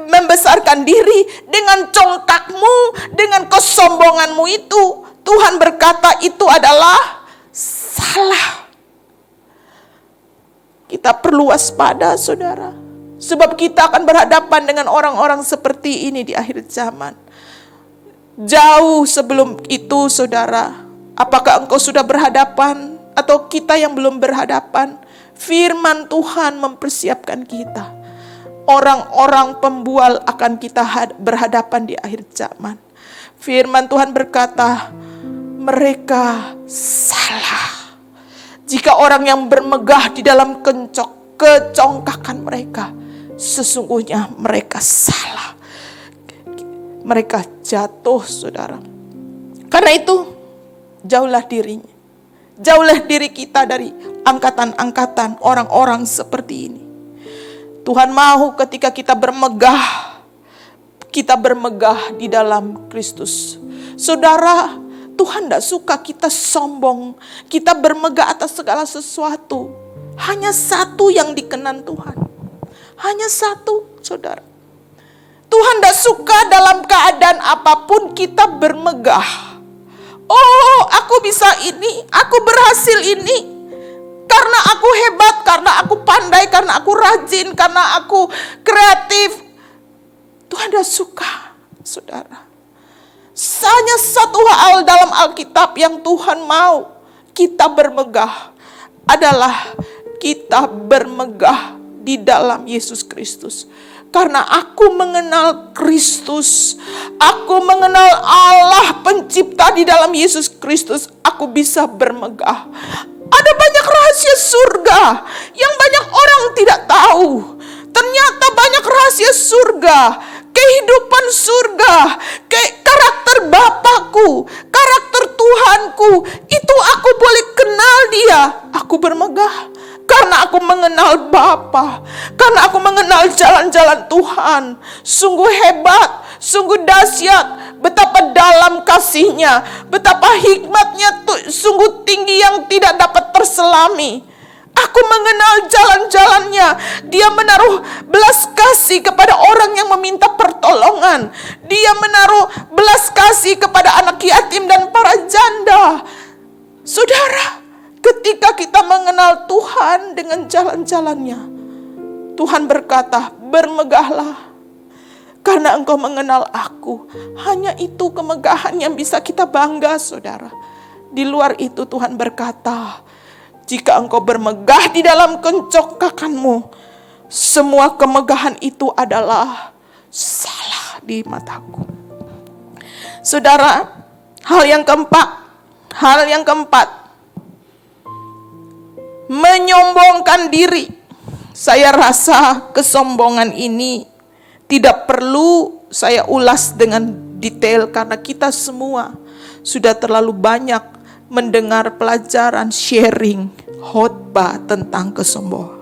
membesarkan diri dengan congkakmu, dengan kesombonganmu itu, Tuhan berkata itu adalah salah. Kita perlu waspada, saudara. Sebab kita akan berhadapan dengan orang-orang seperti ini di akhir zaman. Jauh sebelum itu, saudara, apakah engkau sudah berhadapan atau kita yang belum berhadapan? Firman Tuhan mempersiapkan kita. Orang-orang pembual akan kita berhadapan di akhir zaman. Firman Tuhan berkata, mereka salah. Jika orang yang bermegah di dalam kecongkakan mereka, sesungguhnya mereka salah. Mereka jatuh, saudara. Karena itu, jauhlah dirinya. Jauhlah diri kita dari angkatan-angkatan orang-orang seperti ini. Tuhan mau ketika kita bermegah di dalam Kristus. Saudara, Tuhan tidak suka kita sombong, kita bermegah atas segala sesuatu. Hanya satu yang dikenan Tuhan. Hanya satu, saudara. Tuhan tidak suka dalam keadaan apapun kita bermegah. Oh, aku bisa ini, aku berhasil ini. Karena aku hebat, karena aku pandai, karena aku rajin, karena aku kreatif. Tuhan tidak suka, saudara. Hanya satu hal dalam Alkitab yang Tuhan mau kita bermegah adalah kita bermegah di dalam Yesus Kristus. Karena aku mengenal Kristus, aku mengenal Allah pencipta di dalam Yesus Kristus, aku bisa bermegah. Ada banyak rahasia surga yang banyak orang tidak tahu. Ternyata banyak rahasia surga, kehidupan surga, karakter Bapakku, karakter Tuhanku, itu aku boleh kenal dia. Aku bermegah karena aku mengenal Bapa, karena aku mengenal jalan-jalan Tuhan. Sungguh hebat, sungguh dahsyat, betapa dalam kasih-Nya, betapa hikmat-Nya sungguh tinggi yang tidak dapat terselami. Aku mengenal jalan-jalannya. Dia menaruh belas kasih kepada orang yang meminta pertolongan. Dia menaruh belas kasih kepada anak yatim dan para janda. Saudara, ketika kita mengenal Tuhan dengan jalan-jalannya, Tuhan berkata, bermegahlah karena engkau mengenal aku. Hanya itu kemegahan yang bisa kita bangga, saudara. Di luar itu Tuhan berkata, jika engkau bermegah di dalam kencongkakanmu, semua kemegahan itu adalah salah di mataku. Saudara, hal yang keempat, menyombongkan diri. Saya rasa kesombongan ini tidak perlu saya ulas dengan detail karena kita semua sudah terlalu banyak mendengar pelajaran sharing khotbah tentang kesombongan.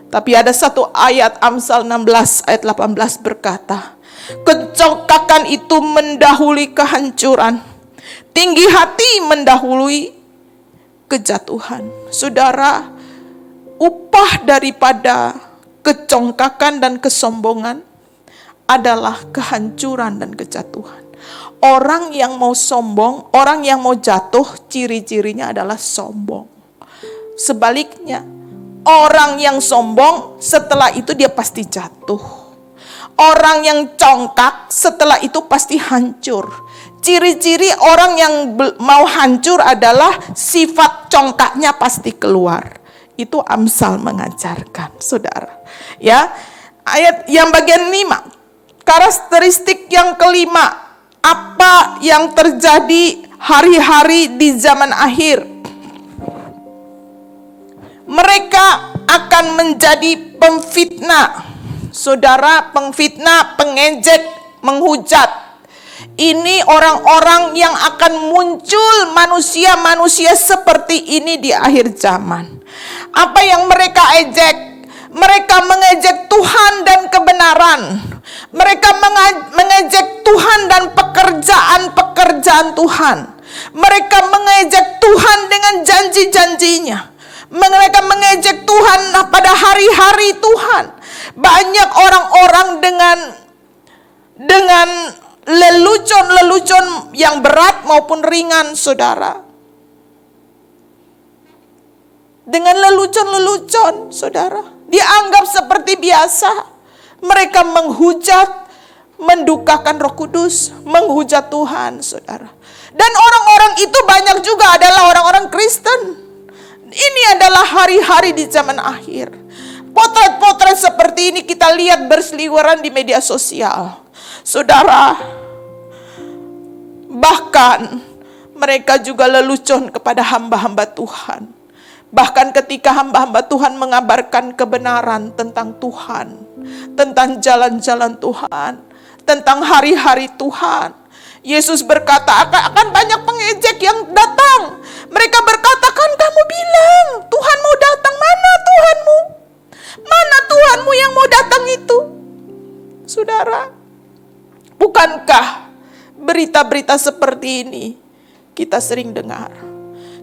Tapi ada satu ayat Amsal 16 ayat 18 berkata, kencongkakan itu mendahului kehancuran, tinggi hati mendahului kejatuhan. Saudara, upah daripada kecongkakan dan kesombongan adalah kehancuran dan kejatuhan. Orang yang mau sombong, orang yang mau jatuh, ciri-cirinya adalah sombong. Sebaliknya, orang yang sombong setelah itu dia pasti jatuh. Orang yang congkak setelah itu pasti hancur. Ciri-ciri orang yang mau hancur adalah sifat congkaknya pasti keluar. Itu Amsal mengajarkan, saudara. Ya, ayat yang bagian 5. Karakteristik yang kelima, apa yang terjadi hari-hari di zaman akhir? Mereka akan menjadi pemfitnah. Saudara, pemfitnah, pengejek, menghujat. Ini orang-orang yang akan muncul manusia-manusia seperti ini di akhir zaman. Apa yang mereka ejek? Mereka mengejek Tuhan dan kebenaran. Mereka mengejek Tuhan dan pekerjaan-pekerjaan Tuhan. Mereka mengejek Tuhan dengan janji-janjinya. Mereka mengejek Tuhan pada hari-hari Tuhan. Banyak orang-orang dengan lelucon-lelucon yang berat maupun ringan, saudara. Dengan lelucon-lelucon, saudara, dianggap seperti biasa. Mereka menghujat, mendukakan Roh Kudus, menghujat Tuhan, saudara. Dan orang-orang itu banyak juga adalah orang-orang Kristen. Ini adalah hari-hari di zaman akhir. Potret-potret seperti ini kita lihat berseliweran di media sosial. Saudara, bahkan mereka juga lelucon kepada hamba-hamba Tuhan. Bahkan ketika hamba-hamba Tuhan mengabarkan kebenaran tentang Tuhan, tentang jalan-jalan Tuhan, tentang hari-hari Tuhan, Yesus berkata akan banyak pengejek yang datang. Mereka berkata, kan kamu bilang Tuhan mau datang, mana Tuhanmu? Mana Tuhanmu yang mau datang itu? Saudara, bukankah berita-berita seperti ini kita sering dengar?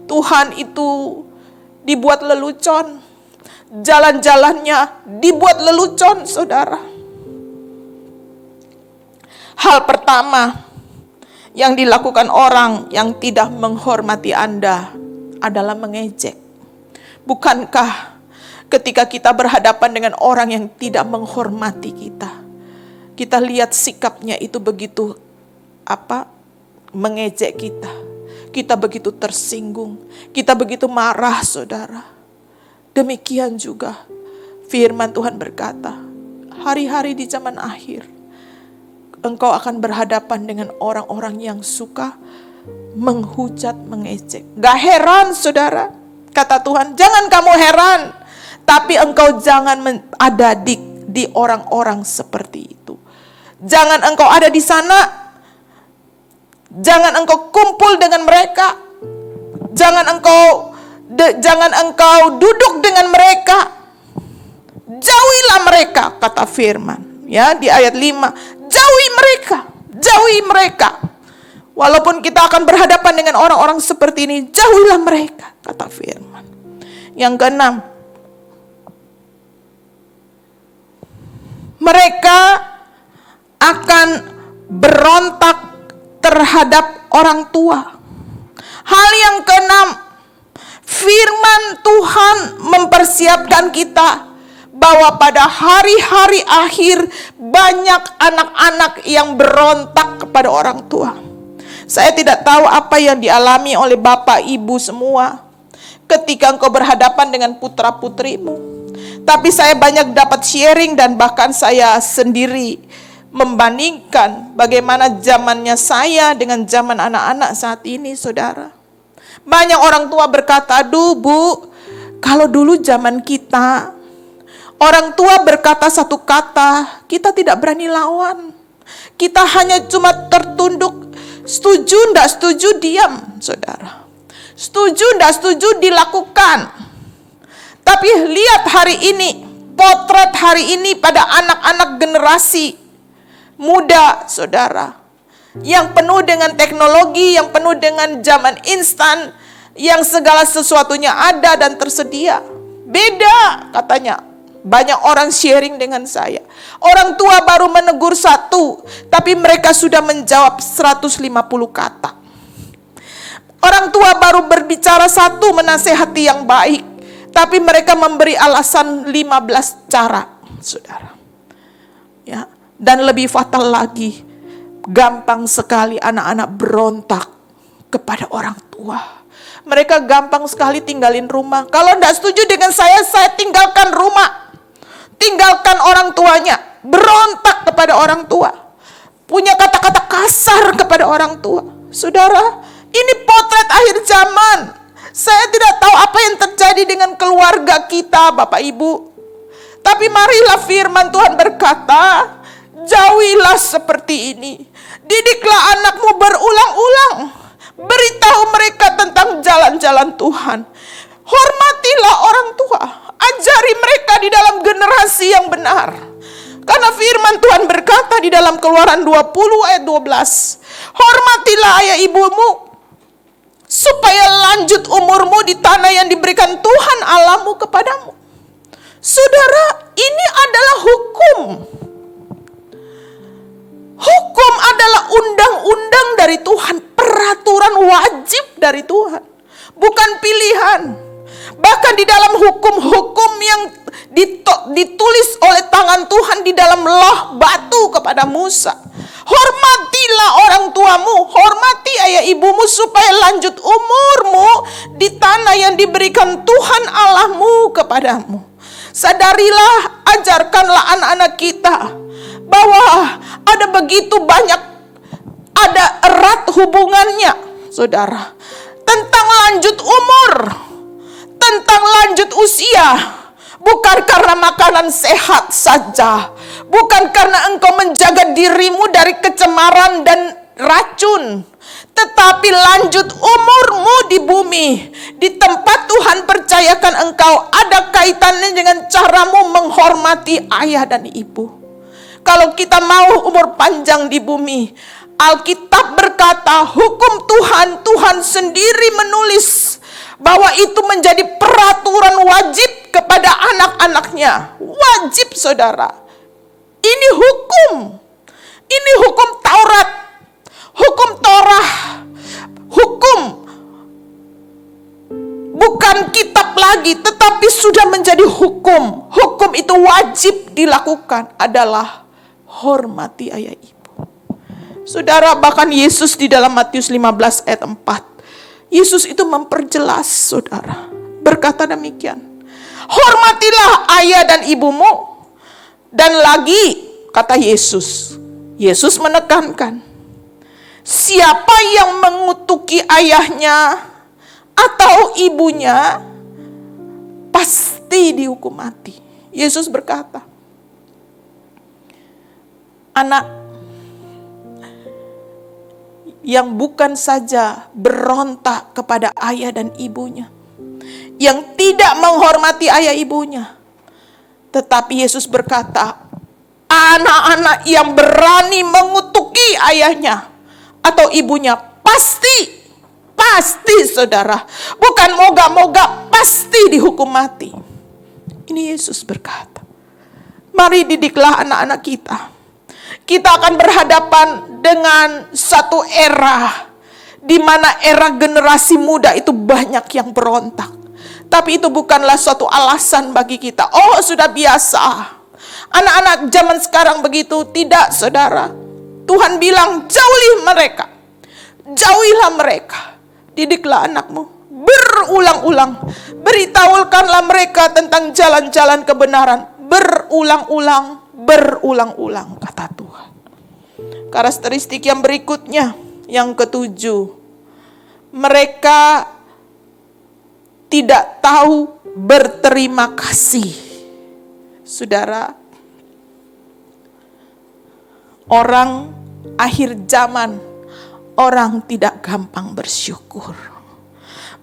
Tuhan itu dibuat lelucon, jalan-jalannya dibuat lelucon, saudara. Hal pertama yang dilakukan orang yang tidak menghormati Anda adalah mengejek. Bukankah ketika kita berhadapan dengan orang yang tidak menghormati kita, kita lihat sikapnya itu begitu mengejek kita. Kita begitu tersinggung, kita begitu marah, saudara. Demikian juga firman Tuhan berkata, hari-hari di zaman akhir, engkau akan berhadapan dengan orang-orang yang suka menghujat, mengejek. Gak heran saudara, kata Tuhan, jangan kamu heran, tapi engkau jangan ada di orang-orang seperti itu. Jangan engkau ada di sana, jangan engkau kumpul dengan mereka, jangan engkau duduk dengan mereka, jauhilah mereka, kata firman. Ya, di ayat 5, jauhi mereka. Walaupun kita akan berhadapan dengan orang-orang seperti ini, jauhilah mereka, kata firman. Yang keenam, mereka akan berontak terhadap orang tua. Hal yang keenam, firman Tuhan mempersiapkan kita bahwa pada hari-hari akhir banyak anak-anak yang berontak kepada orang tua. Saya tidak tahu apa yang dialami oleh bapak ibu semua ketika engkau berhadapan dengan putra-putrimu. Tapi saya banyak dapat sharing dan bahkan saya sendiri membandingkan bagaimana zamannya saya dengan zaman anak-anak saat ini, saudara. Banyak orang tua berkata, aduh bu, kalau dulu zaman kita, orang tua berkata satu kata, kita tidak berani lawan. Kita hanya cuma tertunduk, setuju ndak setuju diam, saudara. Setuju ndak setuju dilakukan. Tapi lihat hari ini, potret hari ini pada anak-anak generasi muda, saudara, yang penuh dengan teknologi, yang penuh dengan zaman instan, yang segala sesuatunya ada dan tersedia. Beda katanya. Banyak orang sharing dengan saya. Orang tua baru menegur satu, tapi mereka sudah menjawab 150 kata. Orang tua baru berbicara satu, menasehati yang baik, tapi mereka memberi alasan 15 cara, saudara. Ya, dan lebih fatal lagi, gampang sekali anak-anak berontak kepada orang tua. Mereka gampang sekali tinggalin rumah. Kalau tidak setuju dengan saya tinggalkan rumah. Tinggalkan orang tuanya. Berontak kepada orang tua. Punya kata-kata kasar kepada orang tua. Saudara, ini potret akhir zaman. Saya tidak tahu apa yang terjadi dengan keluarga kita, Bapak Ibu. Tapi marilah firman Tuhan berkata, jauhilah seperti ini. Didiklah anakmu berulang-ulang. Beritahu mereka tentang jalan-jalan Tuhan. Hormatilah orang tua. Ajari mereka di dalam generasi yang benar. Karena firman Tuhan berkata di dalam Keluaran 20 ayat 12. Hormatilah ayah ibumu, supaya lanjut umurmu di tanah yang diberikan Tuhan Allahmu kepadamu. Saudara, ini adalah hukum. Hukum adalah undang-undang dari Tuhan, peraturan wajib dari Tuhan, bukan pilihan. Bahkan di dalam hukum-hukum yang ditulis oleh tangan Tuhan di dalam loh batu kepada Musa. Hormatilah orang tuamu, hormati ayah ibumu supaya lanjut umurmu di tanah yang diberikan Tuhan Allahmu kepadamu. Sadarilah, ajarkanlah anak-anak kita bahwa ada begitu banyak, ada erat hubungannya, saudara, tentang lanjut umur, tentang lanjut usia. Bukan karena makanan sehat saja, bukan karena engkau menjaga dirimu dari kecemaran dan racun, tetapi lanjut umurmu di bumi, di tempat Tuhan percayakan engkau, ada kaitannya dengan caramu menghormati ayah dan ibu. Kalau kita mau umur panjang di bumi, Alkitab berkata hukum Tuhan, Tuhan sendiri menulis bahwa itu menjadi peraturan wajib kepada anak-anaknya. Wajib, saudara. Ini hukum. Ini hukum Taurat. Hukum Torah. Hukum. Bukan kitab lagi, tetapi sudah menjadi hukum. Hukum itu wajib dilakukan adalah hormati ayah ibu. Saudara, bahkan Yesus di dalam Matius 15 ayat 4. Yesus itu memperjelas, saudara, berkata demikian. Hormatilah ayah dan ibumu. Dan lagi, kata Yesus menekankan, siapa yang mengutuki ayahnya atau ibunya pasti dihukum mati. Yesus berkata, anak yang bukan saja berontak kepada ayah dan ibunya, yang tidak menghormati ayah ibunya, tetapi Yesus berkata, anak-anak yang berani mengutuki ayahnya atau ibunya pasti saudara, bukan moga-moga, pasti dihukum mati. Ini Yesus berkata. Mari didiklah anak-anak kita. Kita akan berhadapan dengan satu era di mana era generasi muda itu banyak yang berontak. Tapi itu bukanlah suatu alasan bagi kita. Oh, sudah biasa. Anak-anak zaman sekarang begitu. Tidak, saudara. Tuhan bilang, jauhilah mereka. Didiklah anakmu. Berulang-ulang. Beritahukanlah mereka tentang jalan-jalan kebenaran. Berulang-ulang, kata Tuhan. Karakteristik yang berikutnya, yang ketujuh. Mereka tidak tahu berterima kasih. Saudara, orang akhir zaman, orang tidak gampang bersyukur.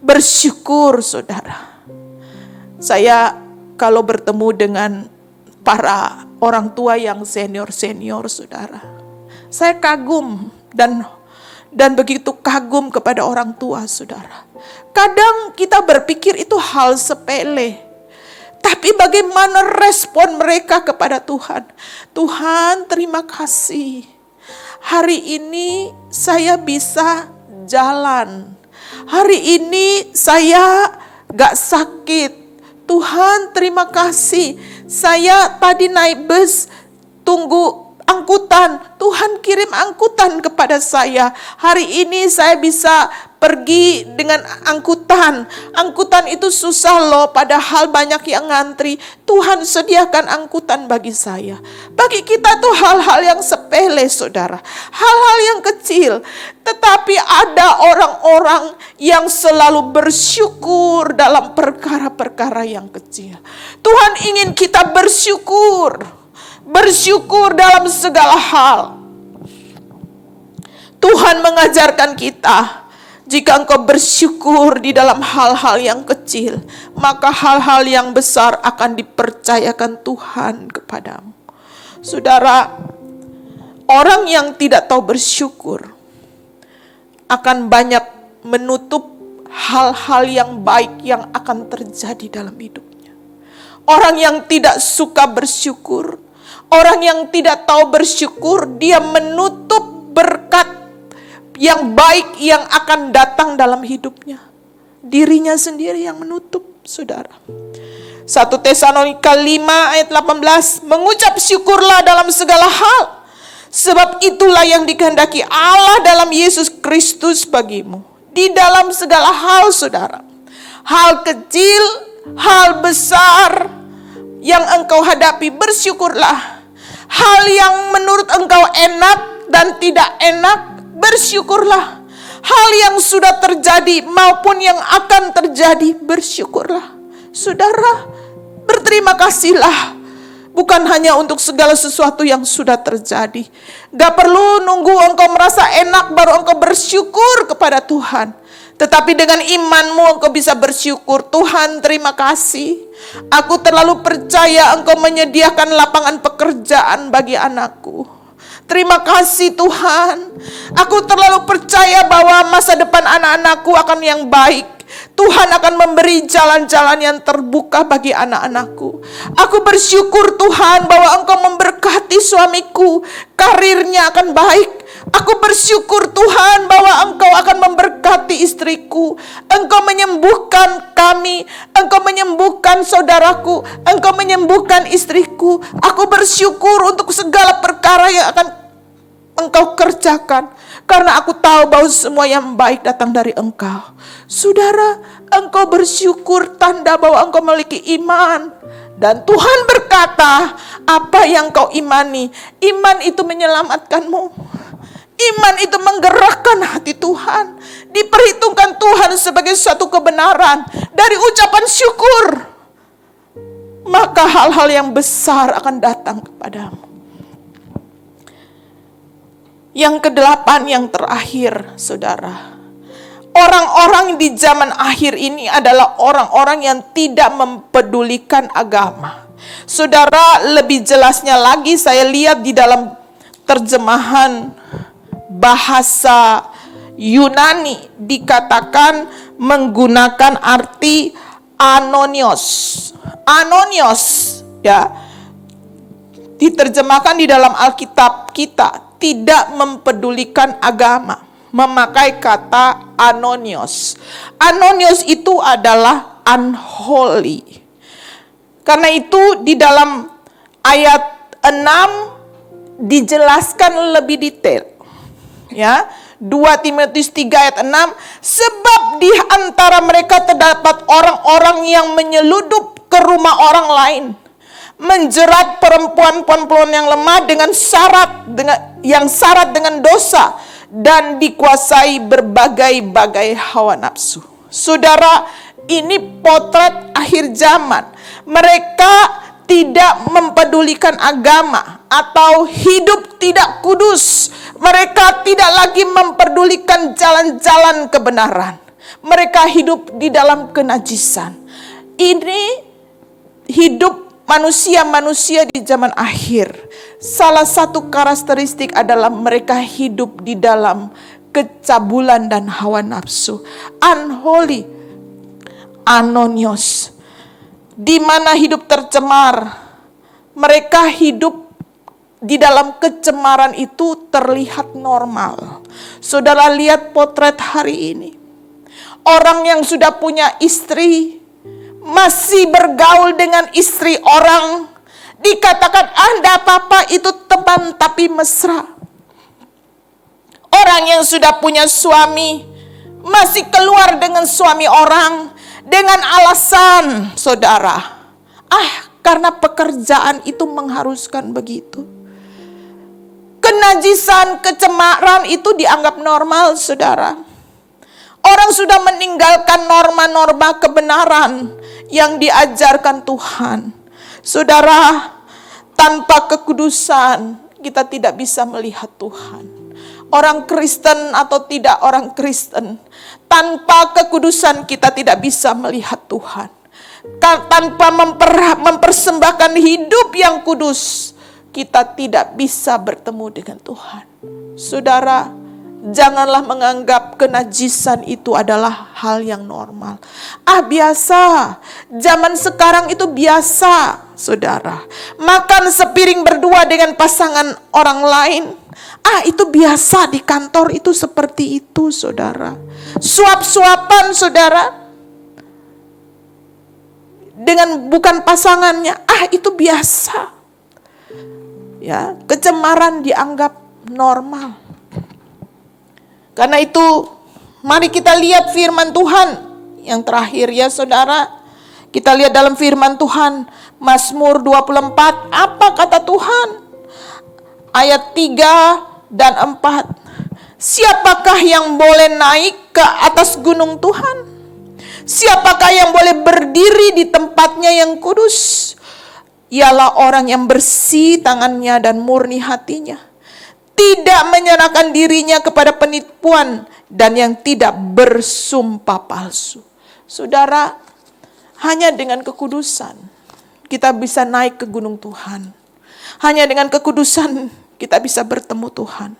Bersyukur, saudara. Saya kalau bertemu dengan para orang tua yang senior-senior, saudara, saya kagum dan begitu kagum kepada orang tua, saudara. Kadang kita berpikir itu hal sepele, tapi bagaimana respon mereka kepada Tuhan? Tuhan, terima kasih. Hari ini saya bisa jalan. Hari ini saya gak sakit. Tuhan, terima kasih. Saya tadi naik bus, tunggu angkutan. Tuhan kirim angkutan kepada saya. Hari ini saya bisa pergi dengan angkutan. Angkutan itu susah loh, padahal banyak yang ngantri. Tuhan sediakan angkutan bagi saya. Bagi kita tuh hal-hal yang sepele, saudara. Hal-hal yang kecil. Tetapi ada orang-orang yang selalu bersyukur dalam perkara-perkara yang kecil. Tuhan ingin kita bersyukur. Bersyukur dalam segala hal. Tuhan mengajarkan kita, jika engkau bersyukur di dalam hal-hal yang kecil, maka hal-hal yang besar akan dipercayakan Tuhan kepadamu. Saudara, orang yang tidak tahu bersyukur akan banyak menutup hal-hal yang baik yang akan terjadi dalam hidupnya. Orang yang tidak suka bersyukur, orang yang tidak tahu bersyukur, dia menutup berkat yang baik yang akan datang dalam hidupnya. Dirinya sendiri yang menutup, saudara. 1 Tesalonika 5 ayat 18, mengucap syukurlah dalam segala hal, sebab itulah yang dikehendaki Allah dalam Yesus Kristus bagimu. Di dalam segala hal, saudara. Hal kecil, hal besar yang engkau hadapi, bersyukurlah. Hal yang menurut engkau enak dan tidak enak, bersyukurlah. Hal yang sudah terjadi maupun yang akan terjadi, bersyukurlah. Saudara, berterima kasihlah. Bukan hanya untuk segala sesuatu yang sudah terjadi. Gak perlu nunggu engkau merasa enak baru engkau bersyukur kepada Tuhan. Tetapi dengan imanmu engkau bisa bersyukur. Tuhan, terima kasih. Aku terlalu percaya engkau menyediakan lapangan pekerjaan bagi anakku. Terima kasih Tuhan. Aku terlalu percaya bahwa masa depan anak-anakku akan yang baik. Tuhan akan memberi jalan-jalan yang terbuka bagi anak-anakku. Aku bersyukur Tuhan bahwa engkau memberkati suamiku. Karirnya akan baik. Aku bersyukur Tuhan bahwa engkau akan memberkati istriku. Engkau menyembuhkan kami. Engkau menyembuhkan saudaraku. Engkau menyembuhkan istriku. Aku bersyukur untuk segala perkara yang akan engkau kerjakan. Karena aku tahu bahwa semua yang baik datang dari engkau. Saudara, engkau bersyukur, tanda bahwa engkau memiliki iman. Dan Tuhan berkata, apa yang kau imani, iman itu menyelamatkanmu. Iman itu menggerakkan hati Tuhan. Diperhitungkan Tuhan sebagai suatu kebenaran. Dari ucapan syukur, maka hal-hal yang besar akan datang kepadamu. Yang kedelapan, yang terakhir, saudara. Orang-orang di zaman akhir ini adalah orang-orang yang tidak mempedulikan agama. Saudara, lebih jelasnya lagi saya lihat di dalam terjemahan bahasa Yunani dikatakan menggunakan arti anonios. Anonios, ya, diterjemahkan di dalam Alkitab kita, tidak mempedulikan agama, memakai kata anonios. Anonios itu adalah unholy. Karena itu di dalam ayat 6 dijelaskan lebih detail. Ya, 2 Timotius 3 ayat 6, sebab di antara mereka terdapat orang-orang yang menyeludup ke rumah orang lain, menjerat perempuan-perempuan yang lemah dengan syarat dengan dosa, dan dikuasai berbagai-bagai hawa nafsu. Saudara, ini potret akhir zaman. Mereka tidak mempedulikan agama atau hidup tidak kudus. Mereka tidak lagi mempedulikan jalan-jalan kebenaran. Mereka hidup di dalam kenajisan. Ini hidup manusia-manusia di zaman akhir. Salah satu karakteristik adalah mereka hidup di dalam kecabulan dan hawa nafsu. Unholy, anonios, di mana hidup tercemar. Mereka hidup di dalam kecemaran itu terlihat normal. Saudara, lihat potret hari ini. Orang yang sudah punya istri masih bergaul dengan istri orang, dikatakan Anda apa-apa, itu teman tapi mesra. Orang yang sudah punya suami masih keluar dengan suami orang dengan alasan, saudara, karena pekerjaan itu mengharuskan begitu. Kenajisan, kecemaran itu dianggap normal, saudara. Orang sudah meninggalkan norma-norma kebenaran yang diajarkan Tuhan. Saudara, tanpa kekudusan kita tidak bisa melihat Tuhan. Orang Kristen atau tidak orang Kristen, tanpa kekudusan kita tidak bisa melihat Tuhan. Tanpa mempersembahkan hidup yang kudus, kita tidak bisa bertemu dengan Tuhan. Saudara, janganlah menganggap kenajisan itu adalah hal yang normal. Biasa. Zaman sekarang itu biasa, saudara. Makan sepiring berdua dengan pasangan orang lain. Itu biasa di kantor, itu seperti itu, saudara. Suap-suapan, saudara, dengan bukan pasangannya. Itu biasa. Ya, kecemaran dianggap normal. Karena itu, mari kita lihat firman Tuhan yang terakhir, ya saudara. Kita lihat dalam firman Tuhan, Mazmur 24, apa kata Tuhan? Ayat 3 dan 4. Siapakah yang boleh naik ke atas gunung Tuhan? Siapakah yang boleh berdiri di tempatnya yang kudus? Ialah orang yang bersih tangannya dan murni hatinya, tidak menyerahkan dirinya kepada penipuan, dan yang tidak bersumpah palsu. Saudara, hanya dengan kekudusan kita bisa naik ke gunung Tuhan. Hanya dengan kekudusan kita bisa bertemu Tuhan.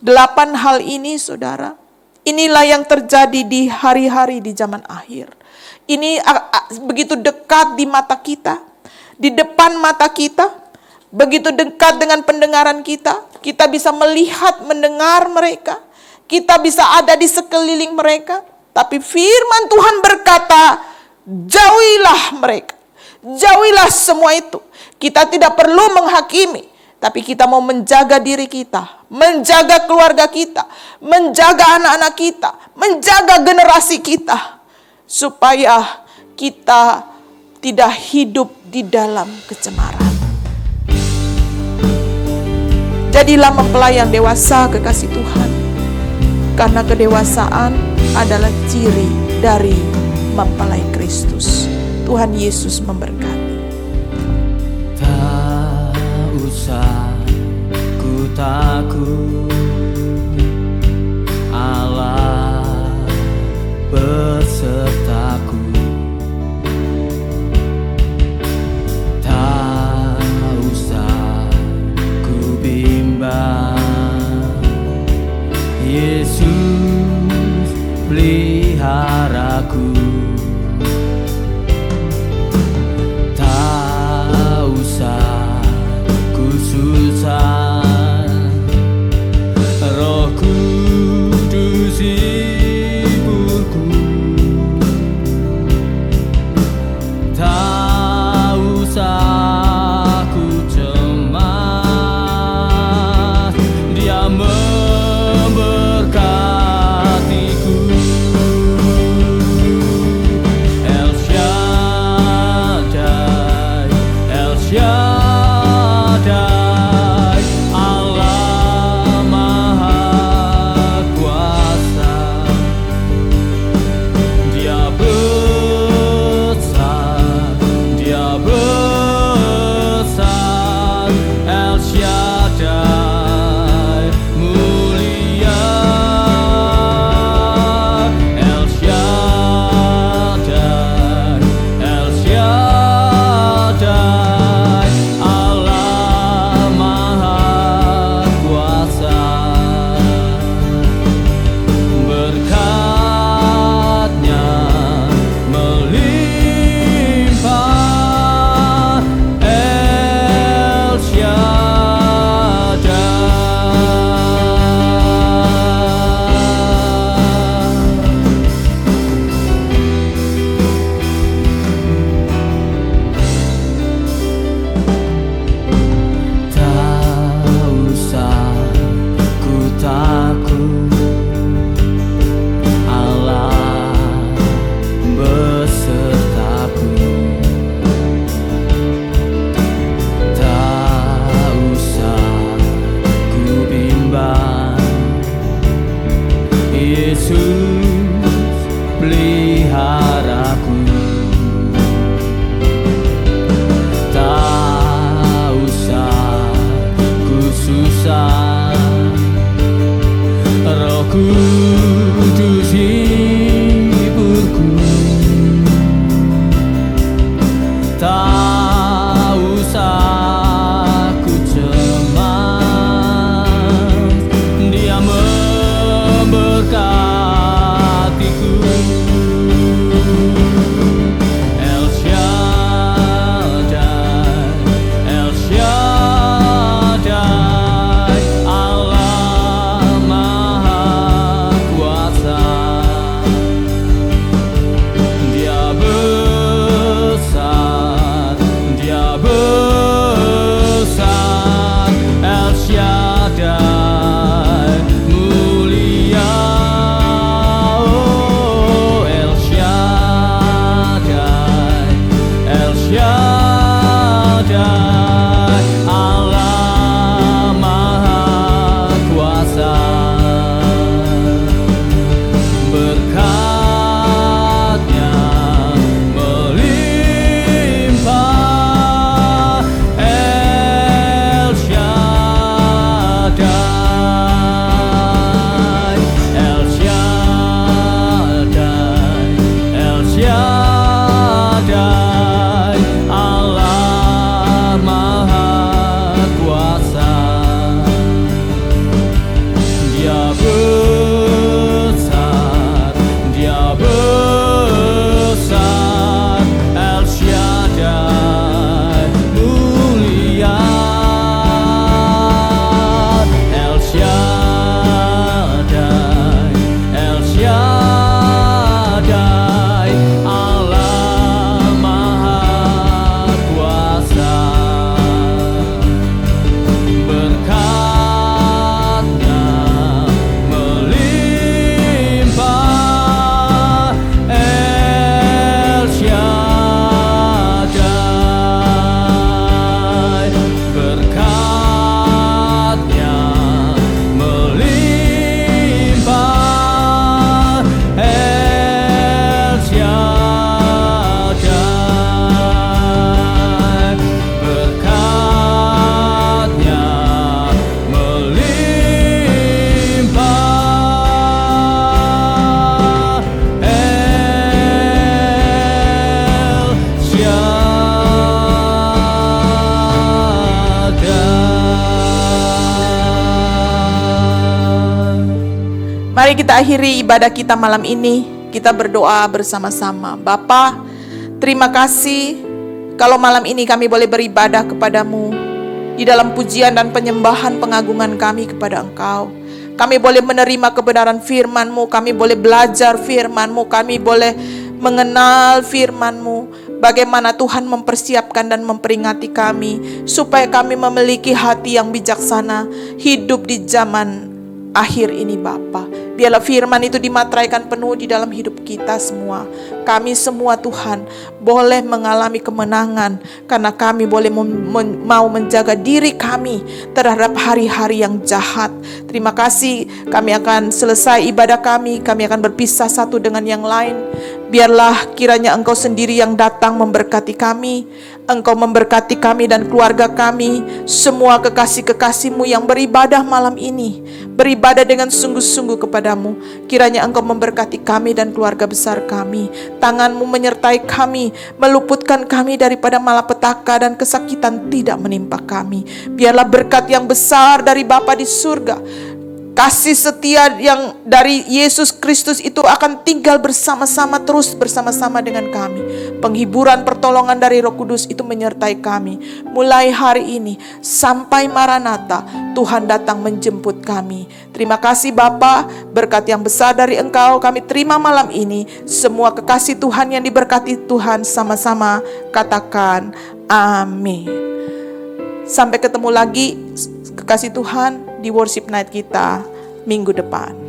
8 hal ini, saudara, inilah yang terjadi di hari-hari di zaman akhir. Ini begitu dekat di mata kita, di depan mata kita, begitu dekat dengan pendengaran kita. Kita bisa melihat, mendengar mereka. Kita bisa ada di sekeliling mereka. Tapi firman Tuhan berkata, jauhilah mereka. Jauhilah semua itu. Kita tidak perlu menghakimi, tapi kita mau menjaga diri kita, menjaga keluarga kita, menjaga anak-anak kita, menjaga generasi kita. supaya kita tidak hidup di dalam kecemaran. Jadilah mempelai yang dewasa, kekasih Tuhan, karena kedewasaan adalah ciri dari mempelai Kristus. Tuhan Yesus memberkati. Tak usah ku takut, Allah besertaku. Tak usah ku bimbang, Yesus peliharaku. Tak usah ku susah, Roh Kudus hiburku. Tak usah ku cemas, Dia memberkatiku. El Shaddai, El Shaddai, Allah Maha Kuasa. Dia besar, Dia besar, El Shaddai mulia. El Shaddai, El Shaddai, Allah Maha Kuasa. Berkat-Nya melimpah, El Shaddai. Tak usah ku takut, Allah besertaku. Tak usah ku bimbang, Yesus peliharaku. Tak usah ku susah, Roh Kudus hiburku. Tak usah ku cemas, Dia memberkatiku. El Shaddai, El Shaddai, kita akhiri ibadah kita malam ini, kita berdoa bersama-sama. Bapa, terima kasih kalau malam ini kami boleh beribadah kepadamu di dalam pujian dan penyembahan pengagungan kami kepada Engkau. Kami boleh menerima kebenaran firman-Mu, kami boleh belajar firman-Mu, kami boleh mengenal firman-Mu. Bagaimana Tuhan mempersiapkan dan memperingati kami supaya kami memiliki hati yang bijaksana hidup di zaman akhir ini Bapa. Biarlah firman itu dimateraikan penuh di dalam hidup kita semua. Kami semua Tuhan boleh mengalami kemenangan karena kami boleh mau menjaga diri kami terhadap hari-hari yang jahat. Terima kasih, kami akan selesai ibadah kami akan berpisah satu dengan yang lain. Biarlah kiranya Engkau sendiri yang datang memberkati kami. Engkau memberkati kami dan keluarga kami, semua kekasih-kekasih-Mu yang beribadah malam ini, beribadah dengan sungguh-sungguh kepadamu. Kiranya Engkau memberkati kami dan keluarga besar kami. Tangan-Mu menyertai kami, meluputkan kami daripada malapetaka dan kesakitan tidak menimpa kami. Biarlah berkat yang besar dari Bapa di surga, kasih setia yang dari Yesus Kristus itu akan tinggal bersama-sama, terus bersama-sama dengan kami. Penghiburan pertolongan dari Roh Kudus itu menyertai kami. Mulai hari ini sampai Maranatha, Tuhan datang menjemput kami. Terima kasih Bapa, berkat yang besar dari Engkau kami terima malam ini. Semua kekasih Tuhan yang diberkati Tuhan sama-sama katakan amin. Sampai ketemu lagi kekasih Tuhan di worship night kita minggu depan.